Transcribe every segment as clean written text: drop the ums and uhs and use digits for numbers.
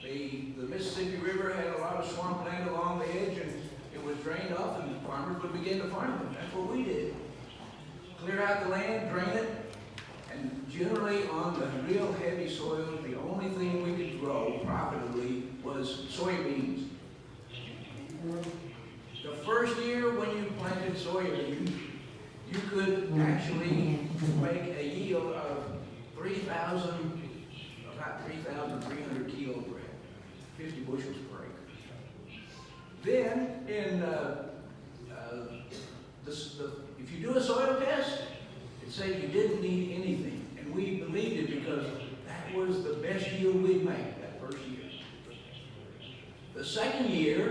The Mississippi River had a lot of swampland along the edge, and it was drained off, and farmers would begin to farm it. That's what we did. Clear out the land, drain it, and generally on the real heavy soils, the only thing we could grow profitably was soybeans. The first year when you planted soybeans, you could actually make a yield of about 3,300 kilograms, 50 bushels per acre. Then, if you do a soil test, it said you didn't need anything. And we believed it because that was the best yield we'd make that first year. The second year,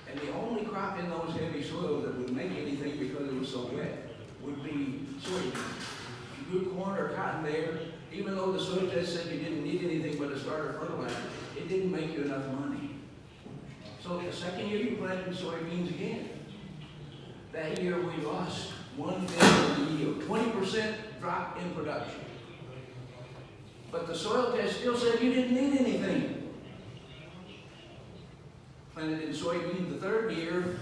and the only crop in those heavy soils that would make anything because it was so wet would be soybeans. If you grew corn or cotton there, even though the soil test said you didn't need anything but a starter fertilizer, it didn't make you enough money. So the second year you planted soybeans again. That year we lost 1/5 of the yield, 20% drop in production. But the soil test still said you didn't need anything. Planted in soybeans the third year,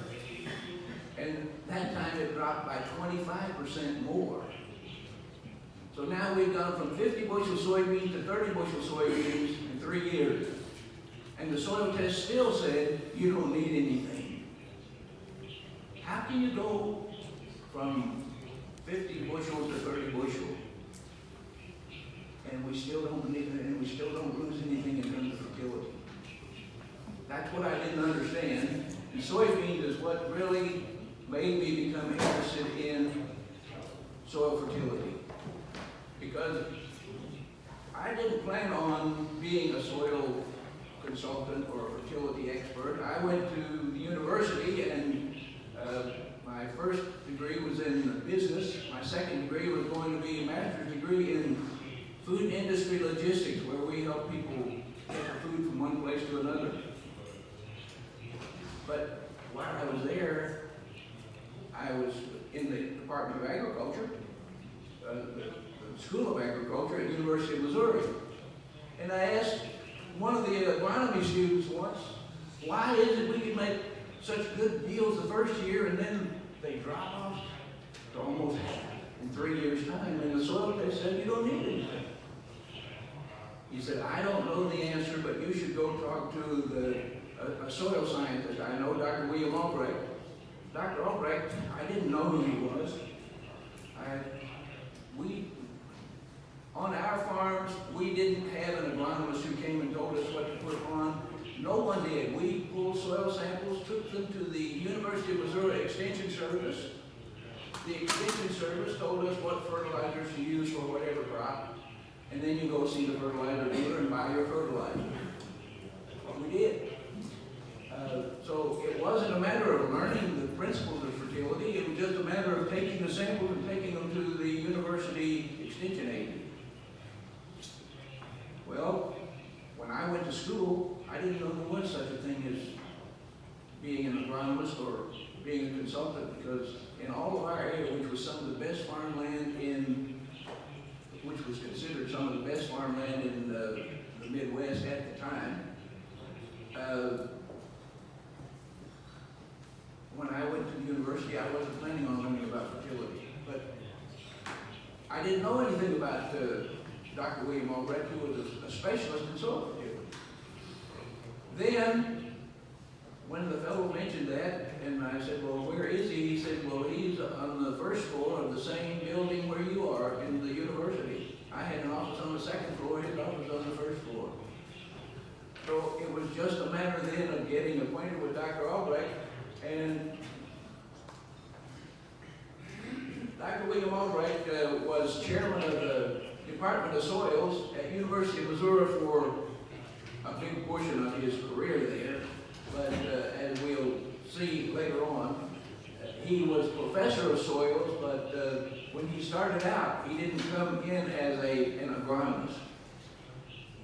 and that time it dropped by 25% more. So now we've gone from 50 bushel soybeans to 30 bushel soybeans in 3 years. And the soil test still said you don't need anything. How can you go from 50 bushels to 30 bushel and we still don't need it, and we still don't lose anything in terms of fertility? That's what I didn't understand. And soybeans is what really made me become interested in soil fertility. Because I didn't plan on being a soil consultant or a fertility expert. I went to the university, and my first degree was in business. My second degree was going to be a master's degree in food industry logistics, where we help people get their food from one place to another. But while I was there, I was in the Department of Agriculture, the School of Agriculture at the University of Missouri. And I asked one of the agronomy students once, why is it we can make such good yields the first year and then they drop off to almost half in 3 years' time? And the soil test said you don't need anything. He said, I don't know the answer, but you should go talk to a soil scientist. I know Dr. William Albrecht. Dr. Albrecht, I didn't know who he was. On our farms, we didn't have an agronomist who came and told us what to put on. No one did. We pulled soil samples, took them to the University of Missouri Extension Service. The Extension Service told us what fertilizers to use for whatever crop. And then you go see the fertilizer dealer and buy your fertilizer. That's what we did. So it wasn't a matter of learning the principles of fertility. It was just a matter of taking the samples and taking them to the university extension agent. Well, when I went to school, I didn't know there was such a thing as being an agronomist or being a consultant, because in all of our area, which was some of the best farmland which was considered some of the best farmland in the Midwest at the time, when I went to the university, I wasn't planning on learning about fertility. But I didn't know anything about Dr. William Albrecht, who was a specialist in soil fertility. Then, when the fellow mentioned that, and I said, well, where is he? He said, well, he's on the first floor of the same building where you are in the university. I had an office on the second floor, his office on the first floor. So it was just a matter then of getting acquainted with Dr. Albrecht, and Dr. William Albrecht was chairman of the Department of Soils at University of Missouri for a big portion of his career there. But as we'll see later on, he was professor of soils, but when he started out, he didn't come in as an agronomist.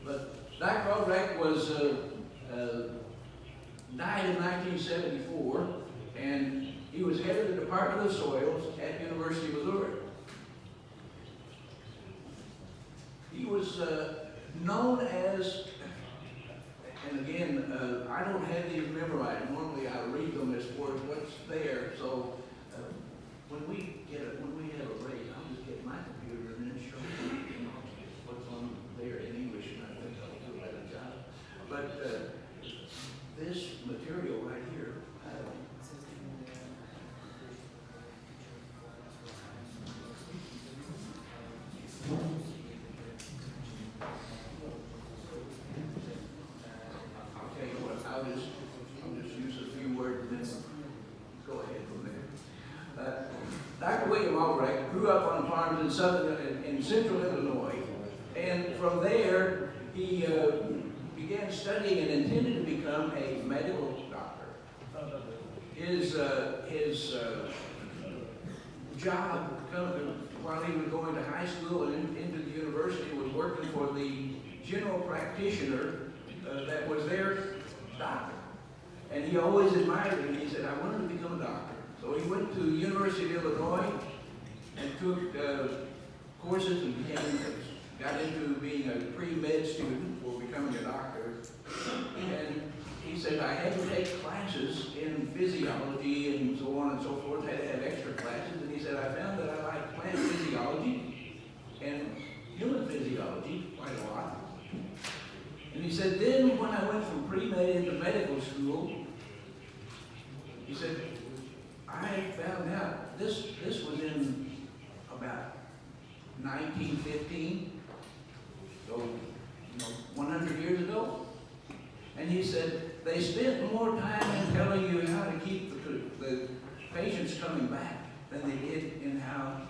But Dr. Albrecht was died in 1974, and he was head of the Department of Soils at University of Missouri. He was known as I don't have these memorized. Normally I read them as far as what's there. So when we have a break, I'll just get my computer and then show you, what's on there in English, and I think I'll do a better job. But this material right here, I'll tell you what, I'll just use a few words and then go ahead from there. Dr. William Albrecht grew up on farms in central Illinois, and from there he began studying and intended to become a medical doctor. His job while he was going to high school and into the university was working for the general practitioner that was their doctor. And he always admired him. He said, I wanted to become a doctor. So he went to the University of Illinois and took courses and got into being a pre-med student for becoming a doctor. And he said, I had to take classes in physiology and so on and so forth, had to have extra classes. And he said, I found that I like plant physiology and human physiology quite a lot. And he said, then when I went from pre-med into medical school, he said, I found out this was in about 1915, so 100 years ago. And he said they spent more time in telling you how to keep the patients coming back than they did in how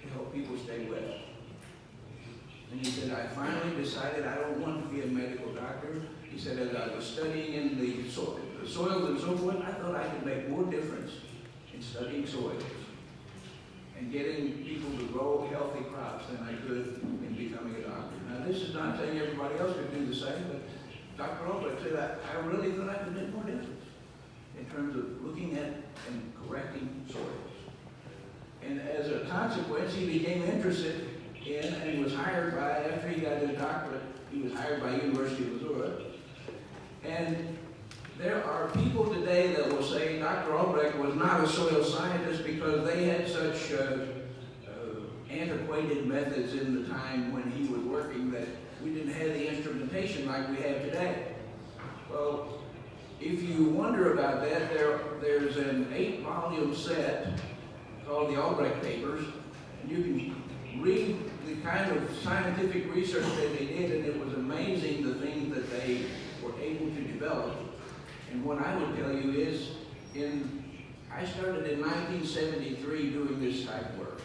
to help people stay well. And he said, I finally decided I don't want to be a medical doctor. He said, as I was studying in the soils and so forth, I thought I could make more difference in studying soils and getting people to grow healthy crops than I could in becoming a doctor. Now, this is not saying everybody else could do the same, but Dr. Albrecht said, I really thought I could make more difference in terms of looking at and correcting soils. And as a consequence, he became interested in and was hired by, after he got his doctorate, he was hired by University of Missouri. And there are people today that will say Dr. Albrecht was not a soil scientist because they had such antiquated methods in the time when he was working that we didn't have the instrumentation like we have today. Well, if you wonder about that, there's an 8-volume set called the Albrecht Papers, and you can read the kind of scientific research that they did, and it was amazing the things that they were able to develop. And what I would tell you is, I started in 1973 doing this type of work.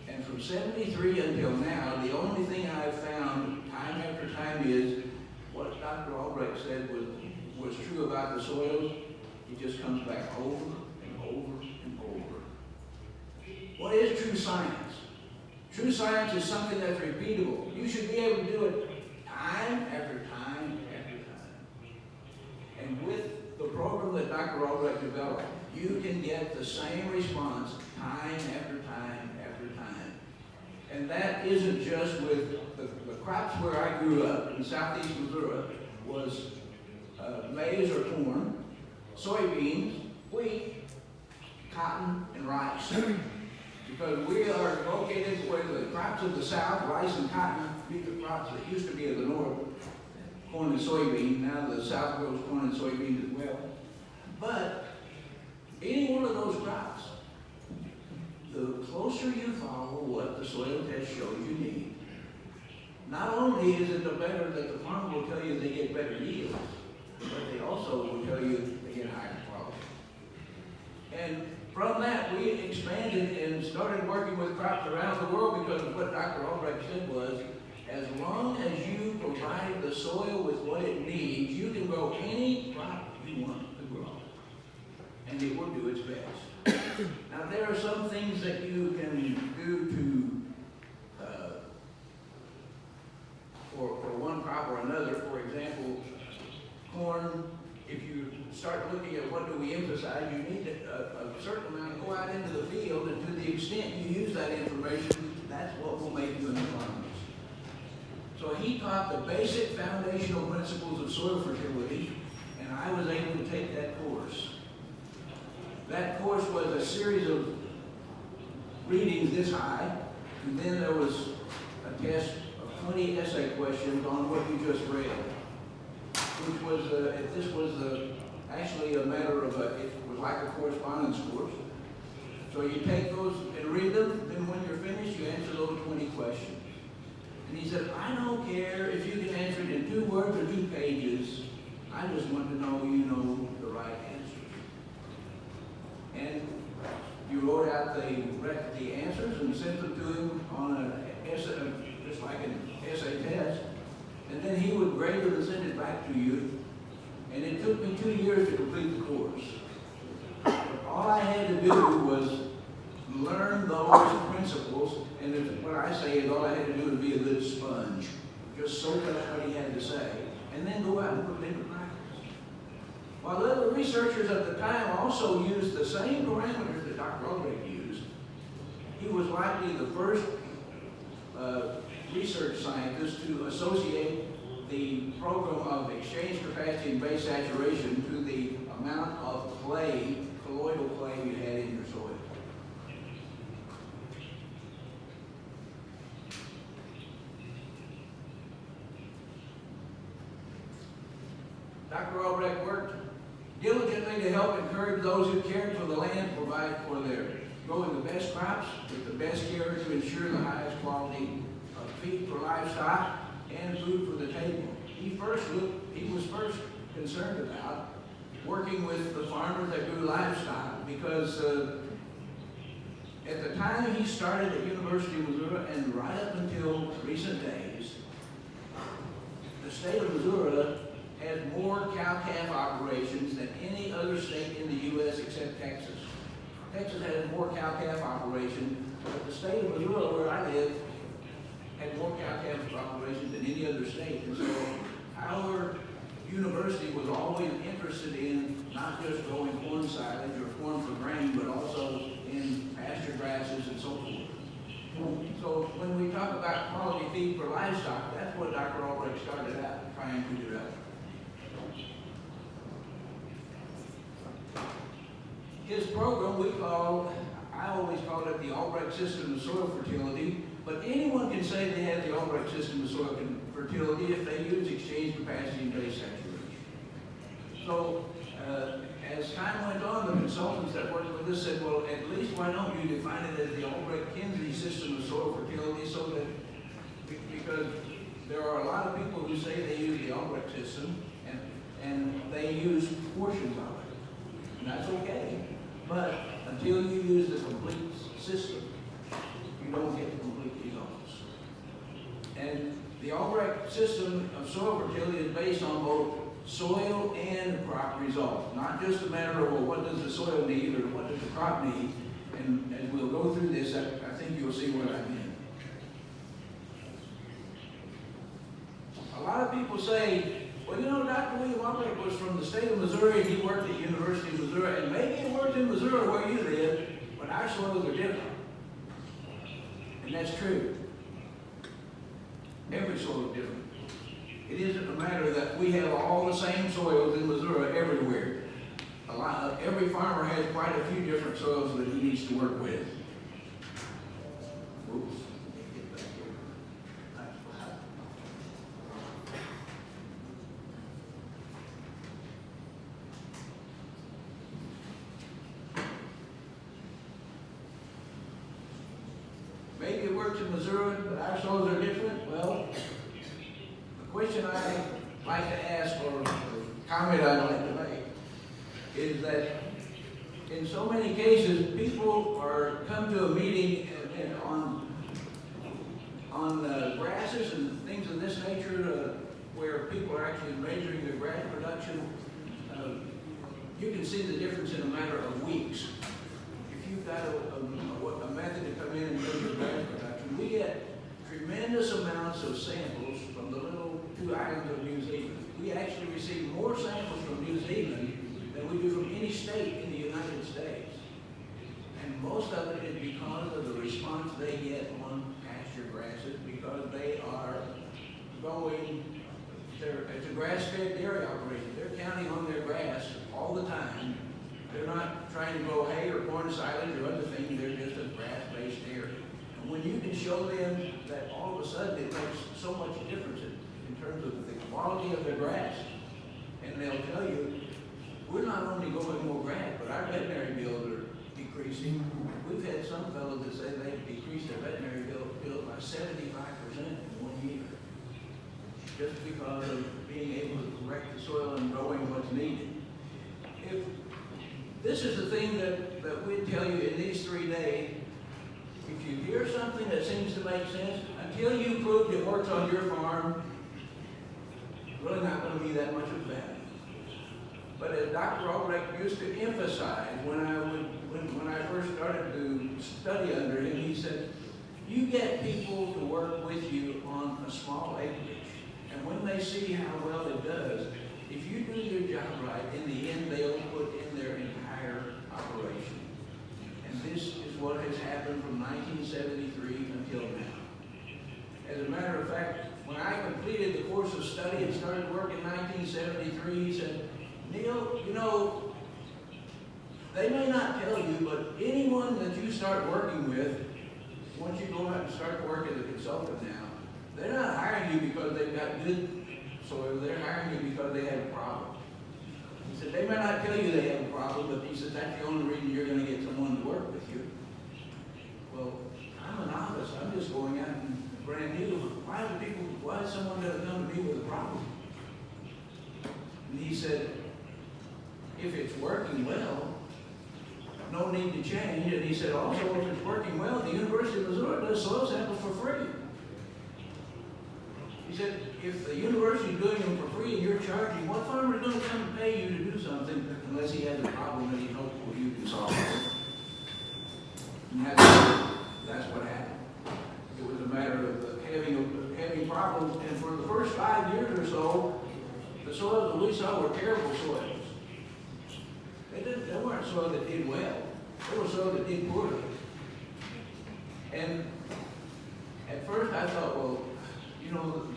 And from 73 until now, the only thing I've found time after time is what Dr. Albrecht said was true about the soils. It just comes back over and over and over. What is true science? True science is something that's repeatable. You should be able to do it time after time after time. And with the program that Dr. Albrecht developed, you can get the same response time after time after time. And that isn't just with the crops where I grew up in southeast Missouri was maize or corn, soybeans, wheat, cotton, and rice. Because we are located where the crops of the south, rice and cotton, be the crops that used to be of the north, corn and soybean. Now the south grows corn and soybeans as well. But any one of those crops, the closer you follow what the soil test shows you need, not only is it the better that the farmer will tell you they get better yields, but they also will tell you they get higher quality. And from that, we expanded and started working with crops around the world because of what Dr. Albrecht said was, as long as you provide the soil with what it needs, you can grow any crop you want to grow. And it will do its best. Now, there are some things that you can do to, for one crop or another. For example, corn, if you start looking at what do we emphasize, you need a certain amount to go out into the field, and to the extent you use that information, that's what will make you an economist. So he he taught the basic foundational principles of soil fertility, and I was able to take that course. That course was a series of readings this high, and then there was a test of 20 essay questions on what you just read, which was, this was actually a matter of, it was like a correspondence course. So you take those and read them, then when you're finished, you answer those 20 questions. And he said, I don't care if you can answer it in 2 words or 2 pages. I just want to know you know the right answers. And you wrote out the answers and sent them to him on an essay, just like an essay test. And then he would grade it and send it back to you. And it took me 2 years to complete the course. All I had to do was learn those principles, and what I say is all I had to do was be a good sponge. Just soak up what he had to say, and then go out and put it into practice. While other researchers at the time also used the same parameters that Dr. Albrecht used, he was likely the first research scientist to associate the program of exchange capacity and base saturation to the amount of clay, colloidal clay you had in your soil. Dr. Albrecht worked diligently to help encourage those who cared for the land to provide for their growing the best crops with the best care to ensure the highest quality of feed for livestock and food for the table. He was first concerned about working with the farmers that grew livestock because at the time he started at University of Missouri and right up until recent days, the state of Missouri had more cow-calf operations than any other state in the U.S. except Texas. Texas had more cow-calf operations, but the state of Missouri, where I live, had more cow-calf operations than any other state. And so our university was always interested in not just growing corn silage or corn for grain, but also in pasture grasses and so forth. So when we talk about quality feed for livestock, that's what Dr. Albrecht started out trying to develop. His program I always called it the Albrecht system of soil fertility, but anyone can say they have the Albrecht system of soil fertility if they use exchange capacity and base saturation. So as time went on, the consultants that worked with us said, well, at least why don't you define it as the Albrecht-Kinsey system of soil fertility, so that, because there are a lot of people who say they use the Albrecht system and they use portions of it. And that's okay. But until you use the complete system, you don't get the complete results. And the Albrecht system of soil fertility is based on both soil and crop results. Not just a matter of, well, what does the soil need or what does the crop need? And as we'll go through this, I think you'll see what I mean. A lot of people say, well, you know, Dr. William Albrecht was from the state of Missouri and he worked at University of Missouri, and maybe he worked in Missouri where you live, but our soils are different. And that's true. Every soil is different. It isn't a matter that we have all the same soils in Missouri everywhere. Every farmer has quite a few different soils that he needs to work with. Oops. Maybe it works in Missouri, but our soils are different. Well, the question I like to ask, or the comment I'd like to make, is that in so many cases, people come to a meeting on grasses and things of this nature, where people are actually measuring their grass production. You can see the difference in a matter of weeks. If you've got a method to come in and measure grass production, we get tremendous amounts of samples from the little 2 islands of New Zealand. We actually receive more samples from New Zealand than we do from any state in the United States. And most of it is because of the response they get on pasture grasses, because they are going, it's a grass-fed dairy operation. They're counting on their grass all the time. They're not trying to grow hay or corn silage or other things. They're just a grass-based dairy. And when you can show them that all of a sudden it makes so much difference in terms of the quality of their grass, and they'll tell you, we're not only growing more grass, but our veterinary bills are decreasing. We've had some fellows that say they've decreased their veterinary bill by 75% in 1 year, just because of being able to correct the soil and growing what's needed. If this is the thing that we tell you in these 3 days, if you hear something that seems to make sense, until you prove it works on your farm, it's really not going to be that much of value. But as Dr. Albrecht used to emphasize when I first started to study under him, he said, you get people to work with you on a small acreage, and when they see how well it does, if you do your job right, in the end they'll put in their entire operation. And this is what has happened from 1973 until now. As a matter of fact, when I completed the course of study and started work in 1973, he said, Neal, you know, they may not tell you, but anyone that you start working with, once you go out and start to work as a consultant now, they're not hiring you because they've got good soil, they're hiring you because they have a problem. He said, they may not tell you they have a problem, but he said, that's the only reason you're going to get someone to work with you. Well, I'm a novice, I'm just going out and brand new. Why is someone going to come to me with a problem? And he said, if it's working well, no need to change. And he said, also, if it's working well, the University of Missouri does soil samples for free. He said, if the university is doing them for free and you're charging, what farmer is going to come and pay you to do something unless he has a problem that he hopes you can solve it? And that's what happened. It was a matter of having problems, and for the first 5 years or so, the soils that we saw were terrible soils. They weren't soil that did well. They were soil that did poorly. And at first I thought, well, you know,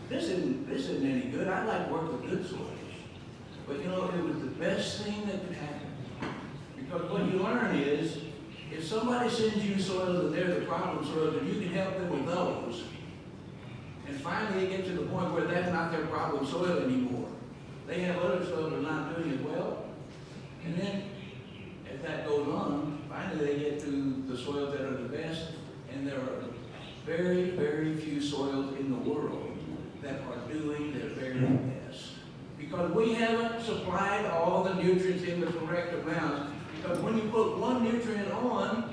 this isn't any good. I'd like to work with good soils. But you know, it was the best thing that could happen. Because what you learn is, if somebody sends you soils and they're the problem soils, and you can help them with those, and finally they get to the point where that's not their problem soil anymore. They have other soils that are not doing as well. And then, as that goes on, finally they get to the soils that are the best, and there are very, very few soils in the world that are doing their very best. Because we haven't supplied all the nutrients in the correct amount. Because when you put one nutrient on,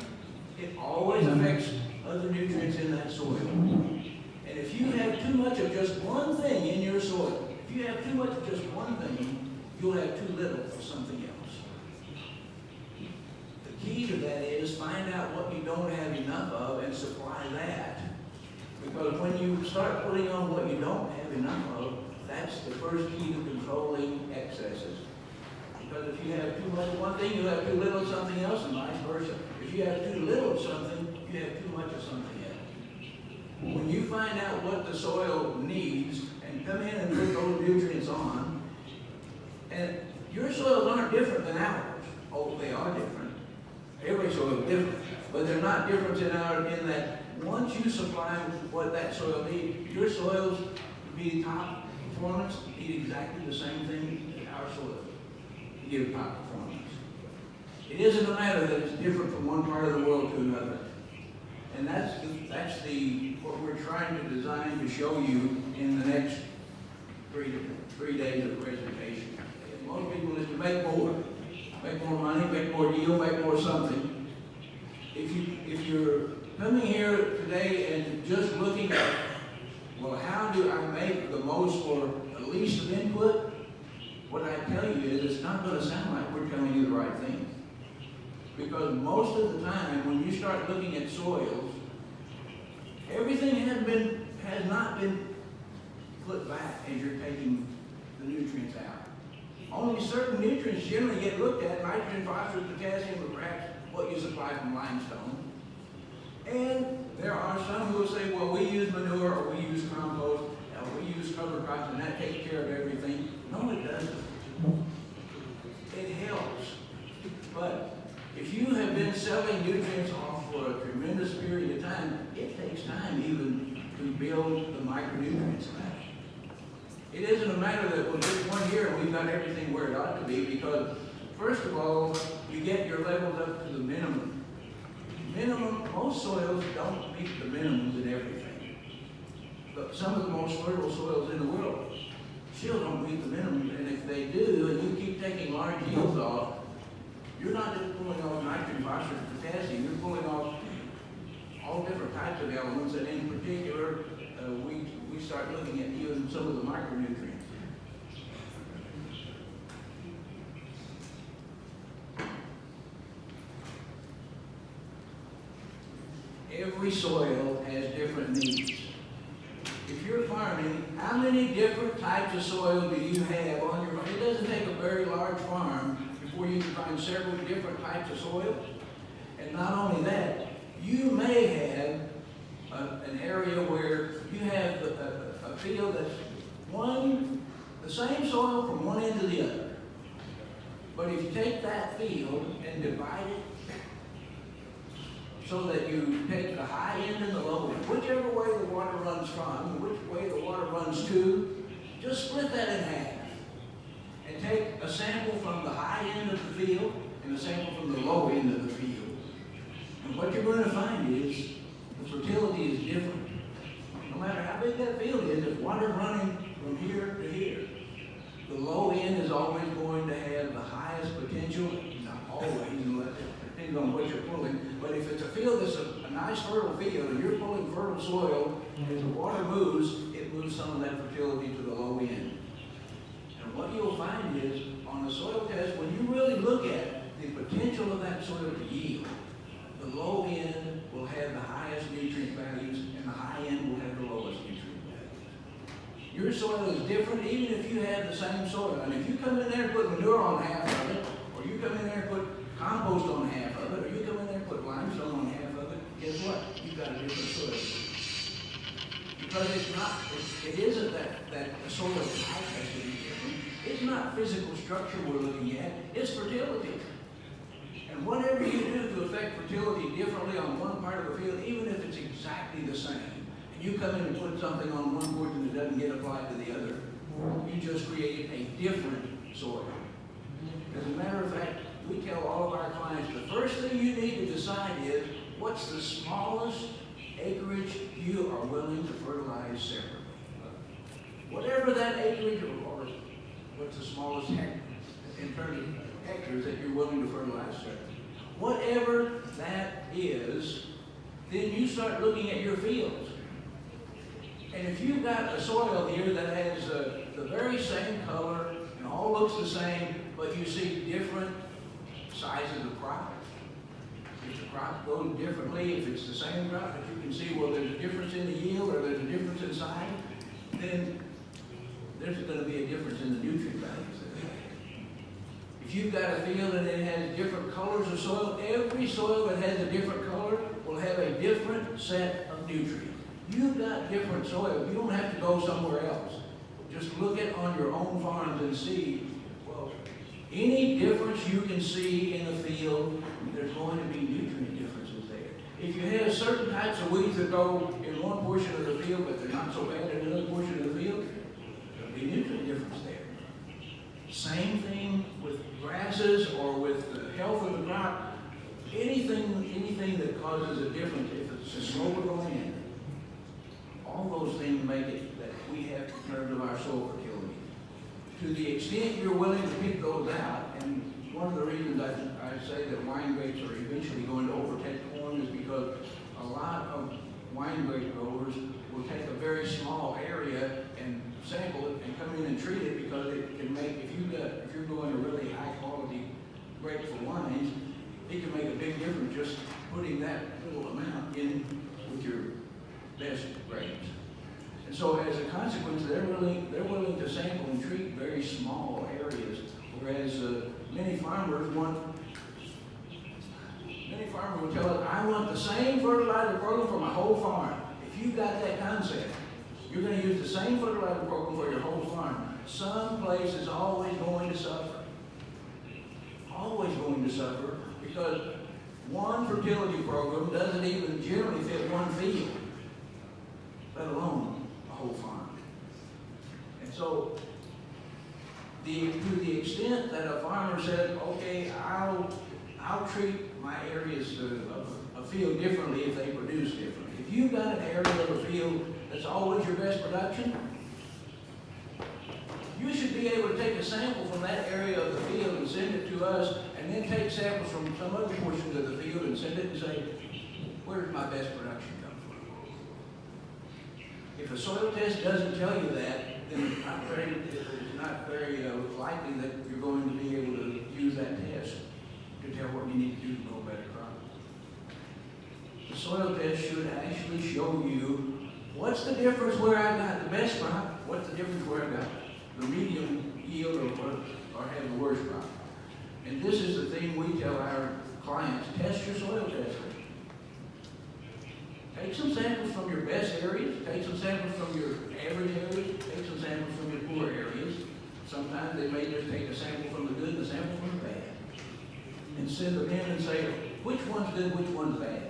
it always affects other nutrients in that soil. And if you have too much of just one thing in your soil, if you have too much of just one thing, you'll have too little of something else. The key to that is find out what you don't have enough of and supply that. Because when you start putting on what you don't have enough of, that's the first key to controlling excesses. Because if you have too much of one thing, you have too little of something else, and vice versa. If you have too little of something, you have too much of something else. When you find out what the soil needs and come in and put those nutrients on, and your soils aren't different than ours. Oh, they are different. Every soil is different, but they're not different in that once you supply what that soil needs, your soils to be top performance need exactly the same thing as our soil to give top performance. It isn't a matter that it's different from one part of the world to another. And that's what we're trying to design to show you in the next 3 days of presentation. And most people is to make more money, make more yield, make more something. If you're coming here today and just looking at, well, how do I make the most for the least of input? What I tell you is it's not going to sound like we're telling you the right thing. Because most of the time, when you start looking at soils, everything has not been put back as you're taking the nutrients out. Only certain nutrients generally get looked at, nitrogen, phosphorus, potassium, or perhaps what you supply from limestone. And there are some who will say, well, we use manure or we use compost. Now, we cover crops and that takes care of everything. No, it doesn't. It helps. But if you have been selling nutrients off for a tremendous period of time, it takes time even to build the micronutrients back. It isn't a matter that we'll get 1 year and we've got everything where it ought to be, because first of all, you get your levels up to the minimum. Most soils don't meet the minimums in everything. But some of the most fertile soils in the world still don't meet the minimum. And if they do, and you keep taking large yields off, you're not just pulling off nitrogen, phosphorus, potassium, you're pulling off all different types of elements, and in particular, we start looking at even some of the micronutrients. Every soil has different needs. If you're farming, how many different types of soil do you have on your farm? It doesn't take a very large farm before you can find several different types of soil. And not only that, you may have an area where you have a field that's the same soil from one end to the other. But if you take that field and divide it so that you take the high end and the low end, whichever way the water runs from, which way the water runs to, just split that in half. And take a sample from the high end of the field and a sample from the low end of the field. And what you're going to find is the fertility is different. No matter how big that field is, if water's running from here to here, the low end is always going to have the highest potential, not always, depending on what you're pulling. But if it's a field that's a nice fertile field and you're pulling fertile soil, and as the water moves, it moves some of that fertility to the low end. And what you'll find is, on the soil test, when you really look at the potential of that soil to yield, the low end will have the highest nutrient values and the high end will have the lowest nutrient values. Your soil is different even if you have the same soil. And if you come in there and put manure on half of it, or you come in there and put compost on half of it, or you come in there and put limestone on half of it, guess what? You've got a different soil. Because it isn't that the soil type has to be different. It's not physical structure we're looking at, it's fertility. And whatever you do to affect fertility differently on one part of the field, even if it's exactly the same, and you come in and put something on one portion that doesn't get applied to the other, you just create a different soil. As a matter of fact, we tell all of our clients, the first thing you need to decide is, what's the smallest acreage you are willing to fertilize separately? Whatever that acreage, or what's the smallest in terms of hectares that you're willing to fertilize separately. Whatever that is, then you start looking at your fields. And if you've got a soil here that has the very same color and all looks the same, but you see different sizes of crop, if the crop goes differently, if it's the same crop, but you can see, well, there's a difference in the yield or there's a difference in size, then there's going to be a difference in the nutrient values. If you've got a field and it has different colors of soil, every soil that has a different color will have a different set of nutrients. You've got different soil. You don't have to go somewhere else. Just look at on your own farms and see, well, any difference you can see in the field, there's going to be nutrient differences there. If you have certain types of weeds that go in one portion of the field, but they're not so bad in another portion of the field, there'll be nutrient difference there. Same thing with grasses or with the health of the crop. Anything that causes a difference, if it's a slower going in, all those things make it that we have in terms of our soil fertility. To the extent you're willing to pick those out, and one of the reasons I say that wine grapes are eventually going to overtake corn is because a lot of wine grape growers will take a very small area and sample it and come in and treat it, because it can make, if you're growing a really high quality grape for wines, it can make a big difference just putting that little amount in with your best grapes. And so as a consequence, they're willing to sample and treat very small areas, whereas many farmers will tell us, I want the same fertilizer program for my whole farm. If you've got that concept, you're going to use the same fertilizer program for your whole farm. Some place is always going to suffer. Always going to suffer, because one fertility program doesn't even generally fit one field, let alone a whole farm. And so, to the extent that a farmer says, okay, I'll treat my areas of a field differently if they produce differently. If you've got an area of a field that's always your best production, you should be able to take a sample from that area of the field and send it to us, and then take samples from some other portions of the field and send it and say, where does my best production come from? If a soil test doesn't tell you that, then it's not very likely that you're going to be able to use that test to tell what you need to do to grow a better crop. The soil test should actually show you what's the difference where I got the best crop, what's the difference where I got the medium yield or have the worst crop. And this is the thing we tell our clients: test your soil tester. Take some samples from your best areas, take some samples from your average areas, take some samples from your poor areas. Sometimes they may just take a sample from the good and a sample from the bad, and send them in and say, which one's good, which one's bad.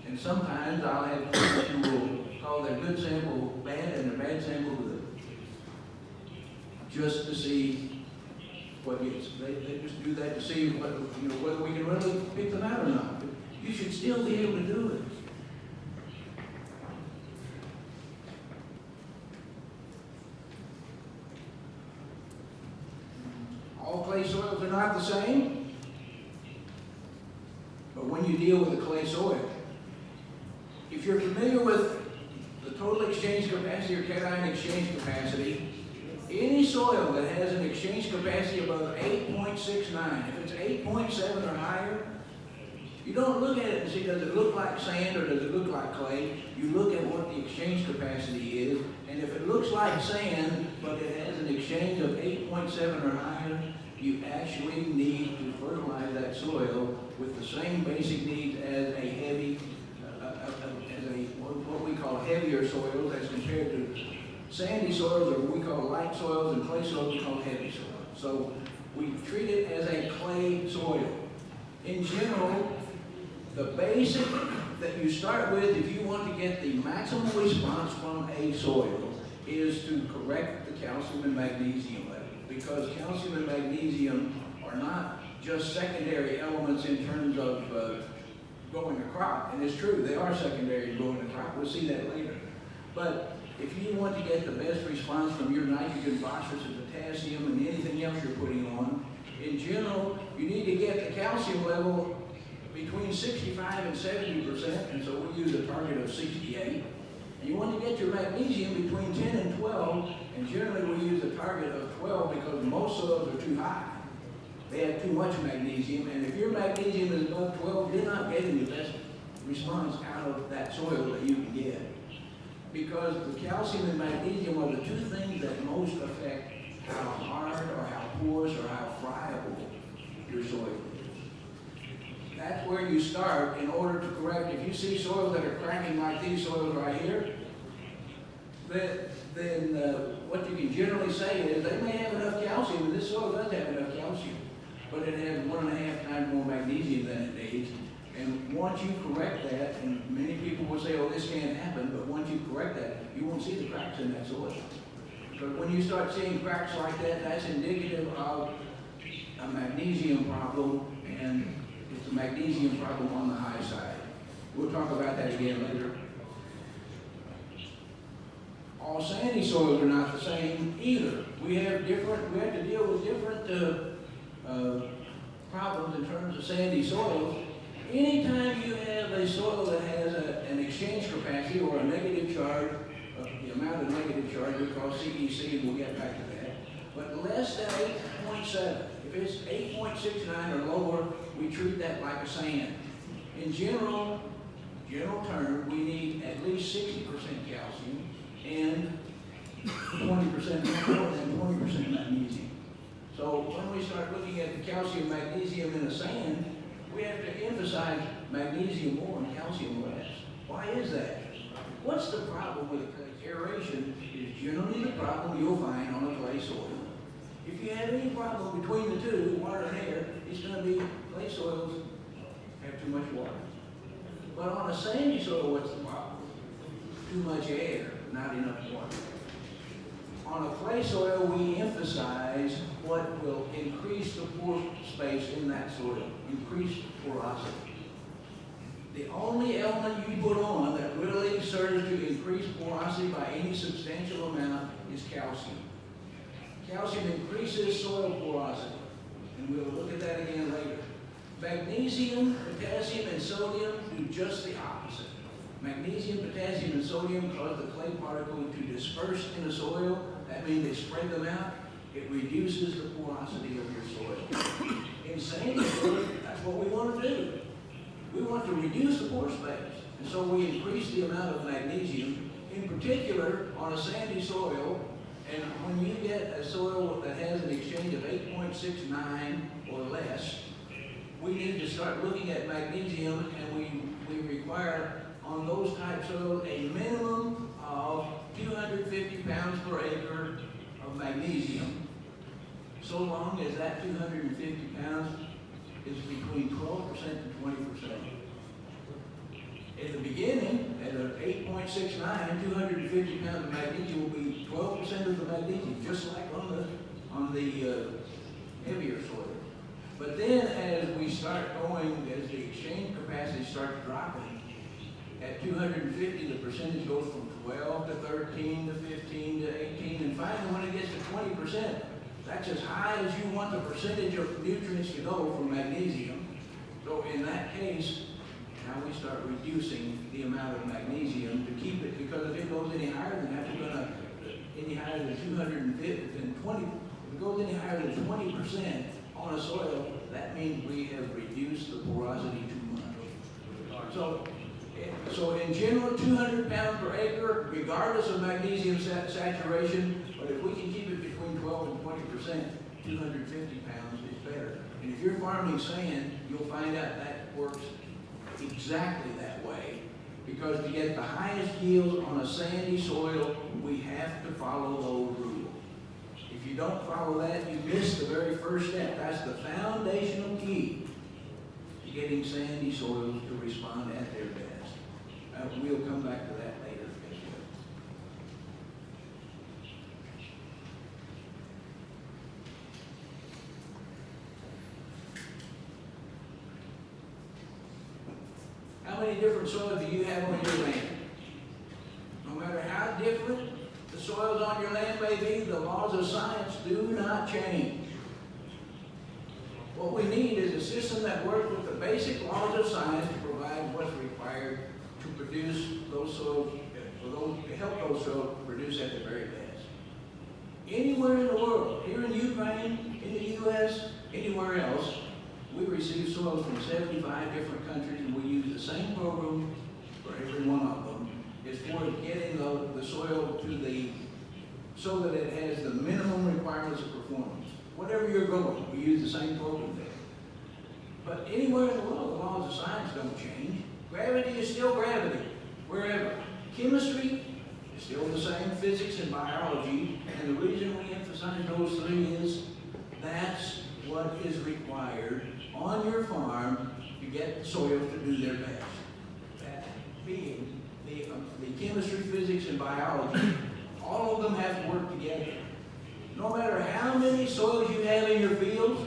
And sometimes I'll have clients who will call their good sample bad and their bad sample good, just to see what gets. They just do that to see whether we can really pick them out or not. But you should still be able to do it. All clay soils are not the same, but when you deal with a clay soil, if you're familiar with the total exchange capacity or cation exchange capacity, any soil that has an exchange capacity above 8.69, if it's 8.7 or higher, you don't look at it and see, does it look like sand or does it look like clay? You look at what the exchange capacity is, and if it looks like sand, but it has an exchange of 8.7 or higher, you actually need to fertilize that soil with the same basic needs as a heavy, what we call heavier soils as compared to sandy soils, or what we call light soils, and clay soils we call heavy soil. So we treat it as a clay soil. In general, the basic that you start with if you want to get the maximum response from a soil is to correct the calcium and magnesium level, because calcium and magnesium are not just secondary elements in terms of growing a crop. And it's true, they are secondary to growing a crop. We'll see that later. But if you want to get the best response from your nitrogen, phosphorus, and potassium, and anything else you're putting on, in general, you need to get the calcium level between 65 and 70%, and so we use a target of 68. And you want to get your magnesium between 10 and 12, and generally we use a target of 12 because most soils are too high. They have too much magnesium, and if your magnesium is above 12, you're not getting the best response out of that soil that you can get. Because the calcium and magnesium are the two things that most affect how hard or how porous or how friable your soil is. That's where you start in order to correct. If you see soils that are cracking like these soils right here, then what you can generally say is they may have enough calcium, and this soil does have enough calcium, but it has 1.5 times more magnesium than it needs. And once you correct that, and many people will say, oh, this can't happen, but once you correct that, you won't see the cracks in that soil. But when you start seeing cracks like that, that's indicative of a magnesium problem, and it's a magnesium problem on the high side. We'll talk about that again later. All sandy soils are not the same either. We have to deal with different problems in terms of sandy soils. Anytime you have a soil that has an exchange capacity or a negative charge, the amount of negative charge we call CEC, and we'll get back to that, but less than 8.7. If it's 8.69 or lower, we treat that like a sand. In general term, we need at least 60% calcium and 20% more than 20% magnesium. So when we start looking at the calcium magnesium in a sand, we have to emphasize magnesium more and calcium less. Why is that? What's the problem with a clay aeration is generally the problem you'll find on a clay soil. If you have any problem between the two, water and air, it's going to be clay soils have too much water. But on a sandy soil, what's the problem? Too much air, not enough water. On a clay soil, we emphasize what will increase the pore space in that soil, increase porosity. The only element you put on that really serves to increase porosity by any substantial amount is calcium. Calcium increases soil porosity, and we'll look at that again later. Magnesium, potassium, and sodium do just the opposite. Magnesium, potassium, and sodium cause the clay particle to disperse in the soil. That means they spread them out. It reduces the porosity of your soil. In sandy soil, that's what we want to do. We want to reduce the pore space, and so we increase the amount of magnesium, in particular on a sandy soil. And when you get a soil that has an exchange of 8.69 or less, we need to start looking at magnesium, and we require on those type soils a minimum of 250 pounds per acre of magnesium, so long as that 250 pounds is between 12% and 20%. In the beginning, at an 8.69, 250 pounds of magnesium will be 12% of the magnesium, just like on the heavier soil. But then as we start going, as the exchange capacity starts dropping, at 250, the percentage goes from 12 to 13 to 15 to 18, and finally when it gets to 20%, that's as high as you want the percentage of nutrients to go from magnesium. So in that case, now we start reducing the amount of magnesium to keep it, because if it goes any higher than that, we're gonna, any higher than 250, then 20, if it goes any higher than 20% on a soil, that means we have reduced the porosity too much. So in general, 200 pounds per acre, regardless of magnesium saturation, but if we can keep it between 12 and 20%, 250 pounds is better. And if you're farming sand, you'll find out that works exactly that way, because to get the highest yields on a sandy soil, we have to follow those rules. If you don't follow that, you miss the very first step. That's the foundational key to getting sandy soils to respond at their best. We'll come back to that later. How many different soils do you have on your land? No matter how different the soils on your land may be, the laws of science do not change. What we need is a system that works with the basic laws of science to provide what's required to produce those soils, to help those soils produce at their very best. Anywhere in the world, here in Ukraine, in the U.S., anywhere else, we receive soils from 75 different countries, and we use the same program for every one of them. It's for getting the soil to so that it has the minimum requirements of performance. Whatever you're growing, we use the same program there. But anywhere in the world, the laws of science don't change. Gravity is still gravity, wherever. Chemistry is still the same, physics and biology, and the reason we emphasize those three is that's what is required on your farm to get the soils to do their best. That being the chemistry, physics, and biology, all of them have to work together. No matter how many soils you have in your fields,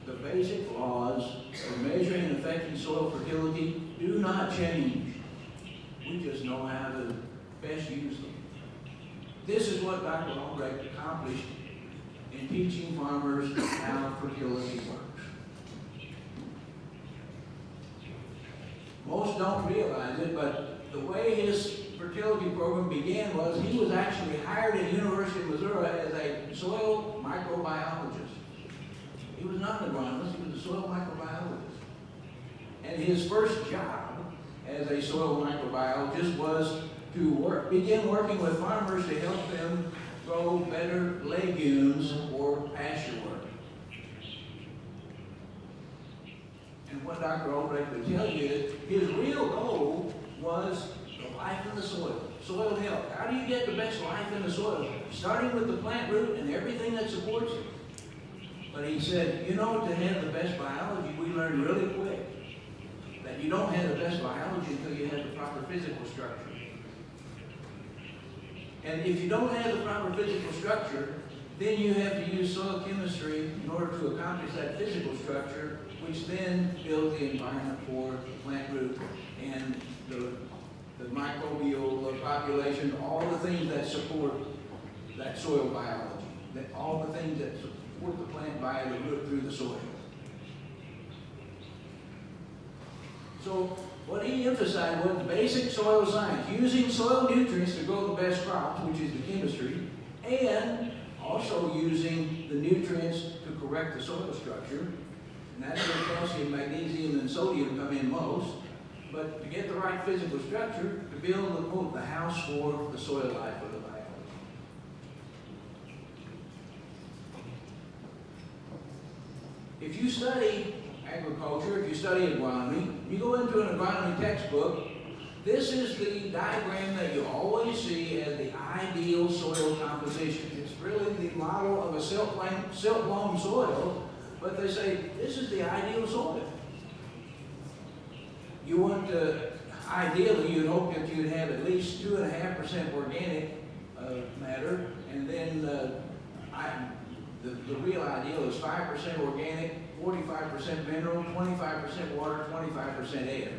the basic laws for measuring and affecting soil fertility do not change. We just know how to best use them. This is what Dr. Albrecht accomplished in teaching farmers how fertility works. Most don't realize it, but the way his fertility program began was he was actually hired at University of Missouri as a soil microbiologist. He was not an agronomist, he was a soil microbiologist. And his first job as a soil microbiologist was to begin working with farmers to help them grow better legumes or pasture work. And what Dr. Albrecht would tell you is his real goal was the life in the soil, soil health. How do you get the best life in the soil? Starting with the plant root and everything that supports it. But he said, you know, to have the best biology, we learned really quick that you don't have the best biology until you have the proper physical structure. And if you don't have the proper physical structure, then you have to use soil chemistry in order to accomplish that physical structure, which then builds the environment for the plant root and the microbial population, all the things that support that soil biology, all the things that support the plant via the root through the soil. So what he emphasized was basic soil science, using soil nutrients to grow the best crops, which is the chemistry, and also using the nutrients to correct the soil structure. And that's where calcium, magnesium, and sodium come in most. But to get the right physical structure, to build the house for the soil life of the biology. If you study agriculture, if you study agronomy, you go into an agronomy textbook, this is the diagram that you always see as the ideal soil composition. It's really the model of a silt-loam soil, but they say this is the ideal soil. You want to, ideally, you'd hope that you'd have at least 2.5% organic matter, and then the real ideal is 5% organic, 45% mineral, 25% water, 25% air.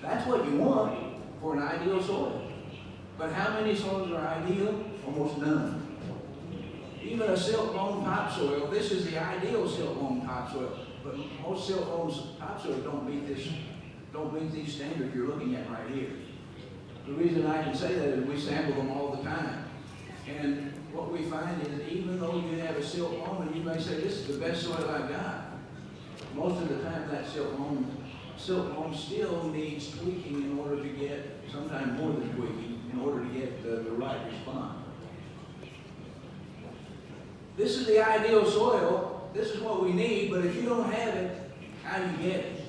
That's what you want for an ideal soil. But how many soils are ideal? Almost none. Even a silt-loam topsoil, this is the ideal silt-loam topsoil, but most silt-loam topsoils don't meet these standards you're looking at right here. The reason I can say that is we sample them all the time. And what we find is even though you have a silt-loam and you may say, this is the best soil I've got, most of the time that silt-loam still needs tweaking in order to get, sometimes more than tweaking, in order to get the right response. This is the ideal soil. This is what we need, but if you don't have it, how do you get it?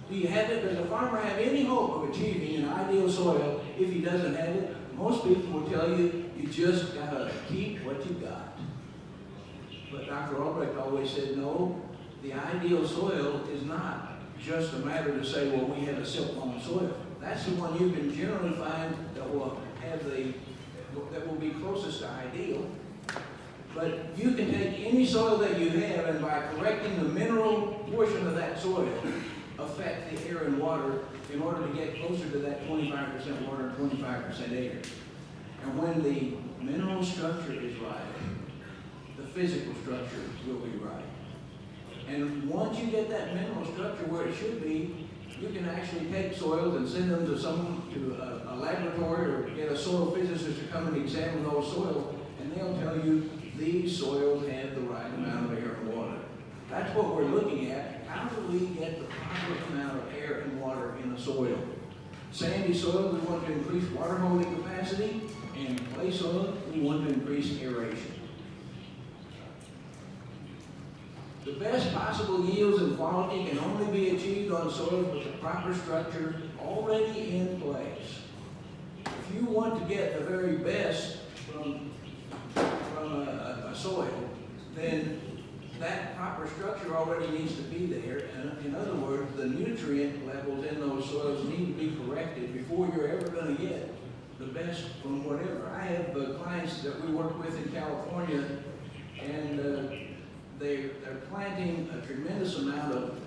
Do you have it? Does a farmer have any hope of achieving an ideal soil if he doesn't have it? Most people will tell you, you just gotta keep what you got. But Dr. Albrecht always said, no, the ideal soil is not just a matter to say, well, we have a silt-loam soil. That's the one you can generally find that will be closest to ideal. But you can take any soil that you have, and by correcting the mineral portion of that soil, affect the air and water in order to get closer to that 25% water and 25% air. And when the mineral structure is right, the physical structure will be right. And once you get that mineral structure where it should be, you can actually take soils and send them to a laboratory or get a soil physicist to come and examine those soils, and they'll tell you these soils have the right amount of air and water. That's what we're looking at. How do we get the proper amount of air and water in the soil? Sandy soil, we want to increase water holding capacity, and clay soil, we want to increase aeration. The best possible yields and quality can only be achieved on soils with the proper structure already in place. If you want to get the very best from a soil, then that proper structure already needs to be there. And in other words, the nutrient levels in those soils need to be corrected before you're ever going to get the best from whatever. I have clients that we work with in California, and they're planting a tremendous amount of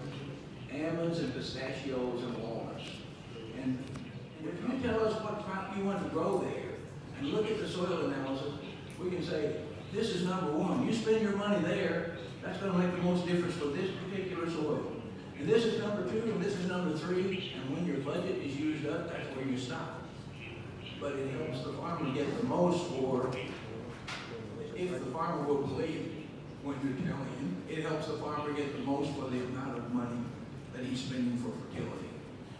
almonds and pistachios and walnuts. And if you tell us what crop you want to grow there and look at the soil analysis, we can say, this is number one. You spend your money there, that's going to make the most difference for this particular soil. And this is number two, and this is number three, and when your budget is used up, that's where you stop. But it helps the farmer get the most for, if the farmer will believe what you're telling him, it helps the farmer get the most for the amount of money that he's spending for fertility.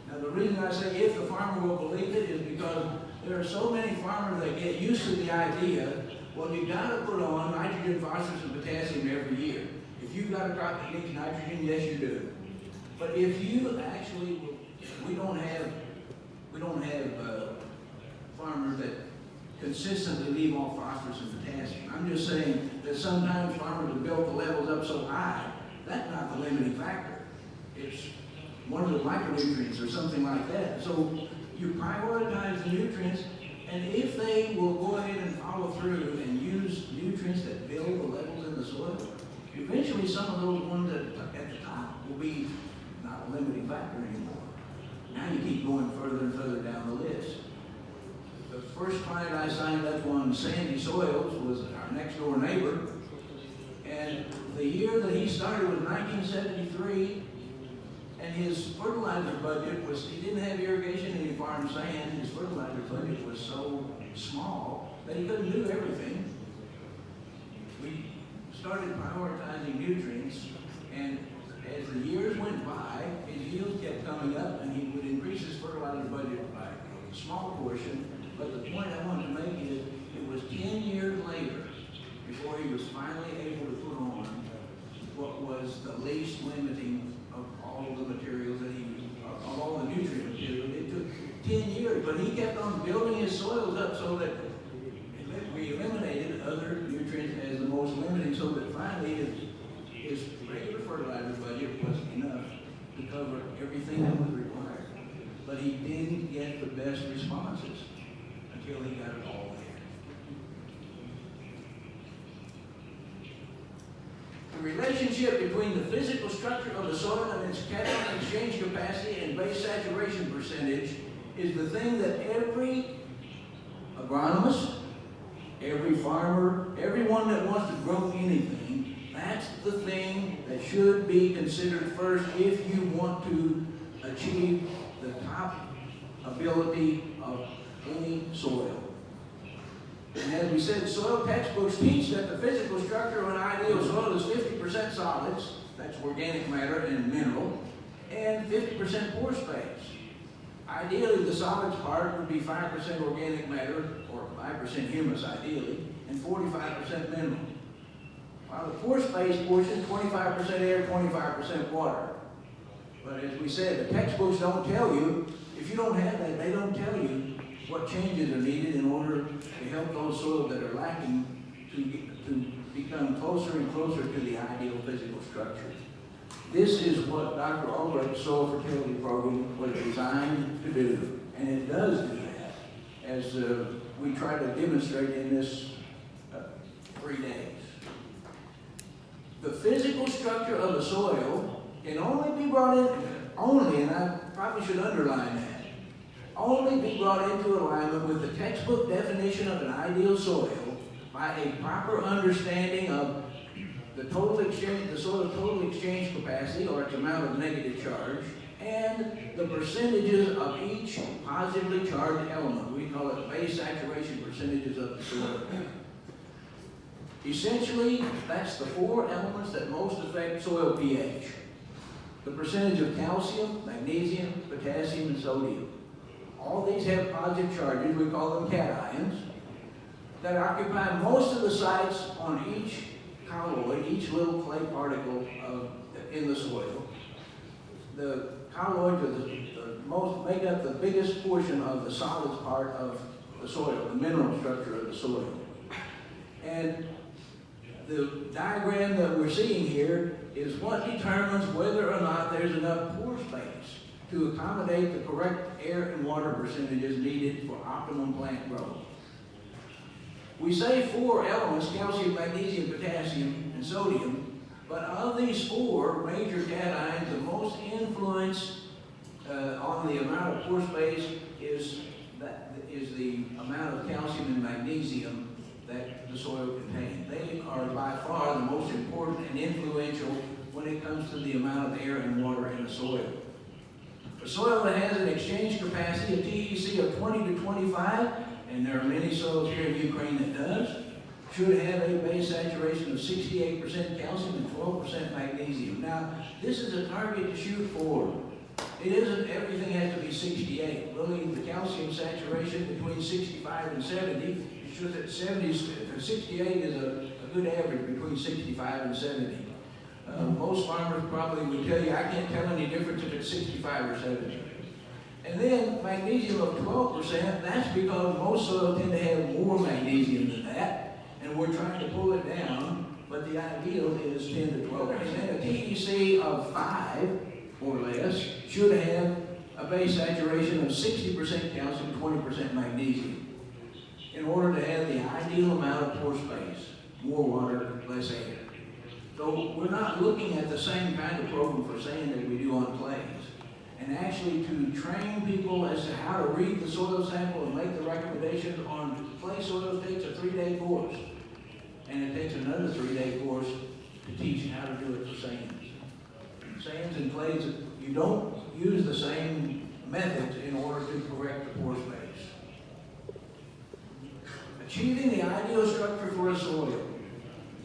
Now the reason I say if the farmer will believe it is because there are so many farmers that get used to the idea, well, you've got to put on nitrogen, phosphorus, and potassium every year. If you've got a crop that needs nitrogen, yes you do. But if you actually, we don't have we don't have farmers that consistently leave off phosphorus and potassium. I'm just saying that sometimes farmers have built the levels up so high, that's not the limiting factor. It's one of the micronutrients or something like that. So you prioritize the nutrients, and if they will go ahead and follow through and use nutrients that build the levels in the soil, eventually some of those ones at the top will be not a limiting factor anymore. Now you keep going further and further down the list. The first client I signed up on sandy soils was our next door neighbor, and the year that he started was 1973, and his fertilizer budget was, he didn't have irrigation and he farmed sand. His fertilizer budget was so small that he couldn't do everything. We started prioritizing nutrients, and as the years went by, his yields kept coming up, and he would increase his fertilizer budget by a small portion. But the point I wanted to make is, it was 10 years later before he was finally able to put on what was the least limiting of all the materials that he used, of all the nutrient materials. It took 10 years, but he kept on building his soils up so that we eliminated other nutrients as the most limiting, so that finally his regular fertilizer budget was enough to cover everything that was required. But he didn't get the best responses until he got it all there. The relationship between the physical structure of the soil and its cation exchange capacity and base saturation percentage is the thing that every agronomist, every farmer, everyone that wants to grow anything, that's the thing that should be considered first if you want to achieve the top ability of any soil. And as we said, soil textbooks teach that the physical structure of an ideal soil is 50% solids, that's organic matter and mineral, and 50% pore space. Ideally, the solids part would be 5% organic matter, or 5% humus ideally, and 45% mineral. While the pore space portion, 25% air, 25% water. But as we said, the textbooks don't tell you, if you don't have that, they don't tell you what changes are needed in order to help those soils that are lacking to become closer and closer to the ideal physical structure. This is what Dr. Albrecht's soil fertility program was designed to do, and it does do that, as we try to demonstrate in this 3 days. The physical structure of the soil can only be brought in, and I probably should underline that, only be brought into alignment with the textbook definition of an ideal soil by a proper understanding of the total exchange, the soil's total exchange capacity, or its amount of negative charge, and the percentages of each positively charged element. We call it base saturation percentages of the soil. Essentially, that's the 4 elements that most affect soil pH. The percentage of calcium, magnesium, potassium, and sodium. All these have positive charges, we call them cations, that occupy most of the sites on each colloid, each little clay particle in the soil. The colloids make up the biggest portion of the solids part of the soil, the mineral structure of the soil. And the diagram that we're seeing here is what determines whether or not there's enough pore space to accommodate the correct air and water percentages needed for optimum plant growth. We say 4 elements, calcium, magnesium, potassium, and sodium, but of these 4 major cations, the most influence on the amount of pore space is the amount of calcium and magnesium that the soil contains. They are by far the most important and influential when it comes to the amount of air and water in the soil. A soil that has an exchange capacity, a TEC of 20 to 25, and there are many soils here in Ukraine that does, should have a base saturation of 68% calcium and 12% magnesium. Now, this is a target to shoot for. It isn't everything has to be 68. Really, the calcium saturation between 65 and 70, it's just that 68 is a good average between 65 and 70. Most farmers probably would tell you, I can't tell any difference if it's 65 or 70. And then magnesium of 12%, that's because most soils tend to have more magnesium than that, and we're trying to pull it down, but the ideal is 10 to 12%. A TEC of 5 or less should have a base saturation of 60% calcium, 20% magnesium, in order to have the ideal amount of pore space, more water, less air. So we're not looking at the same kind of program for sand as we do on clays. And actually to train people as to how to read the soil sample and make the recommendations on clay soils takes a 3-day course. And it takes another 3-day course to teach how to do it for sands. Sands and clays, you don't use the same methods in order to correct the pore space. Achieving the ideal structure for a soil.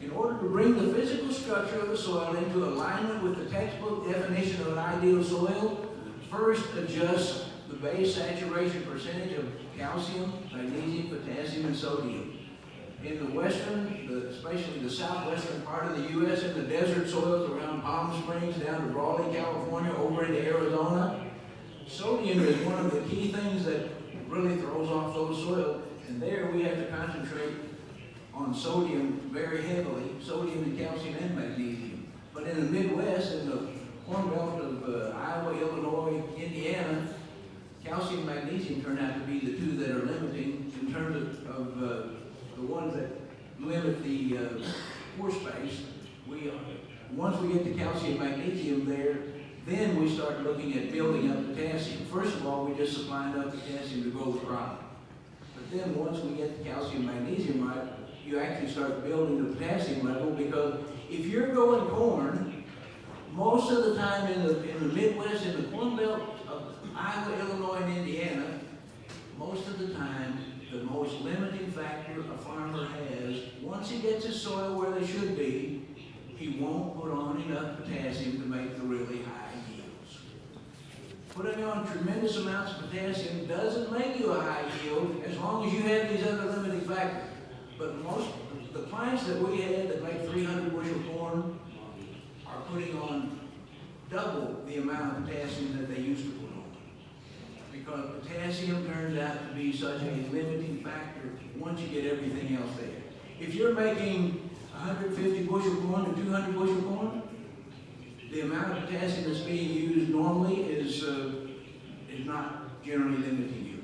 In order to bring the physical structure of the soil into alignment with the textbook definition of an ideal soil, first adjust the base saturation percentage of calcium, magnesium, potassium, and sodium. In the western, especially the southwestern part of the U.S., in the desert soils around Palm Springs, down to Raleigh, California, over into Arizona, sodium is one of the key things that really throws off those soils. And there we have to concentrate on sodium very heavily, sodium and calcium and magnesium. But in the Midwest, in the Corn Belt of Iowa, Illinois, Indiana, calcium and magnesium turn out to be the two that are limiting in terms of the ones that limit the pore space. Once we get the calcium and magnesium there, then we start looking at building up potassium. First of all, we just supply enough potassium to grow the crop. But then once we get the calcium and magnesium right, you actually start building the potassium level, because if you're growing corn, most of the time in the Midwest, in the Corn Belt of Iowa, Illinois, and Indiana, most of the time, the most limiting factor a farmer has, once he gets his soil where they should be, he won't put on enough potassium to make the really high yields. Putting on tremendous amounts of potassium doesn't make you a high yield as long as you have these other limiting factors. But most of the plants that we had that make 300 bushel corn are putting on double the amount of potassium that they used to put on. Because potassium turns out to be such a limiting factor once you get everything else there. If you're making 150 bushel corn to 200 bushel corn, the amount of potassium that's being used normally is not generally limiting you.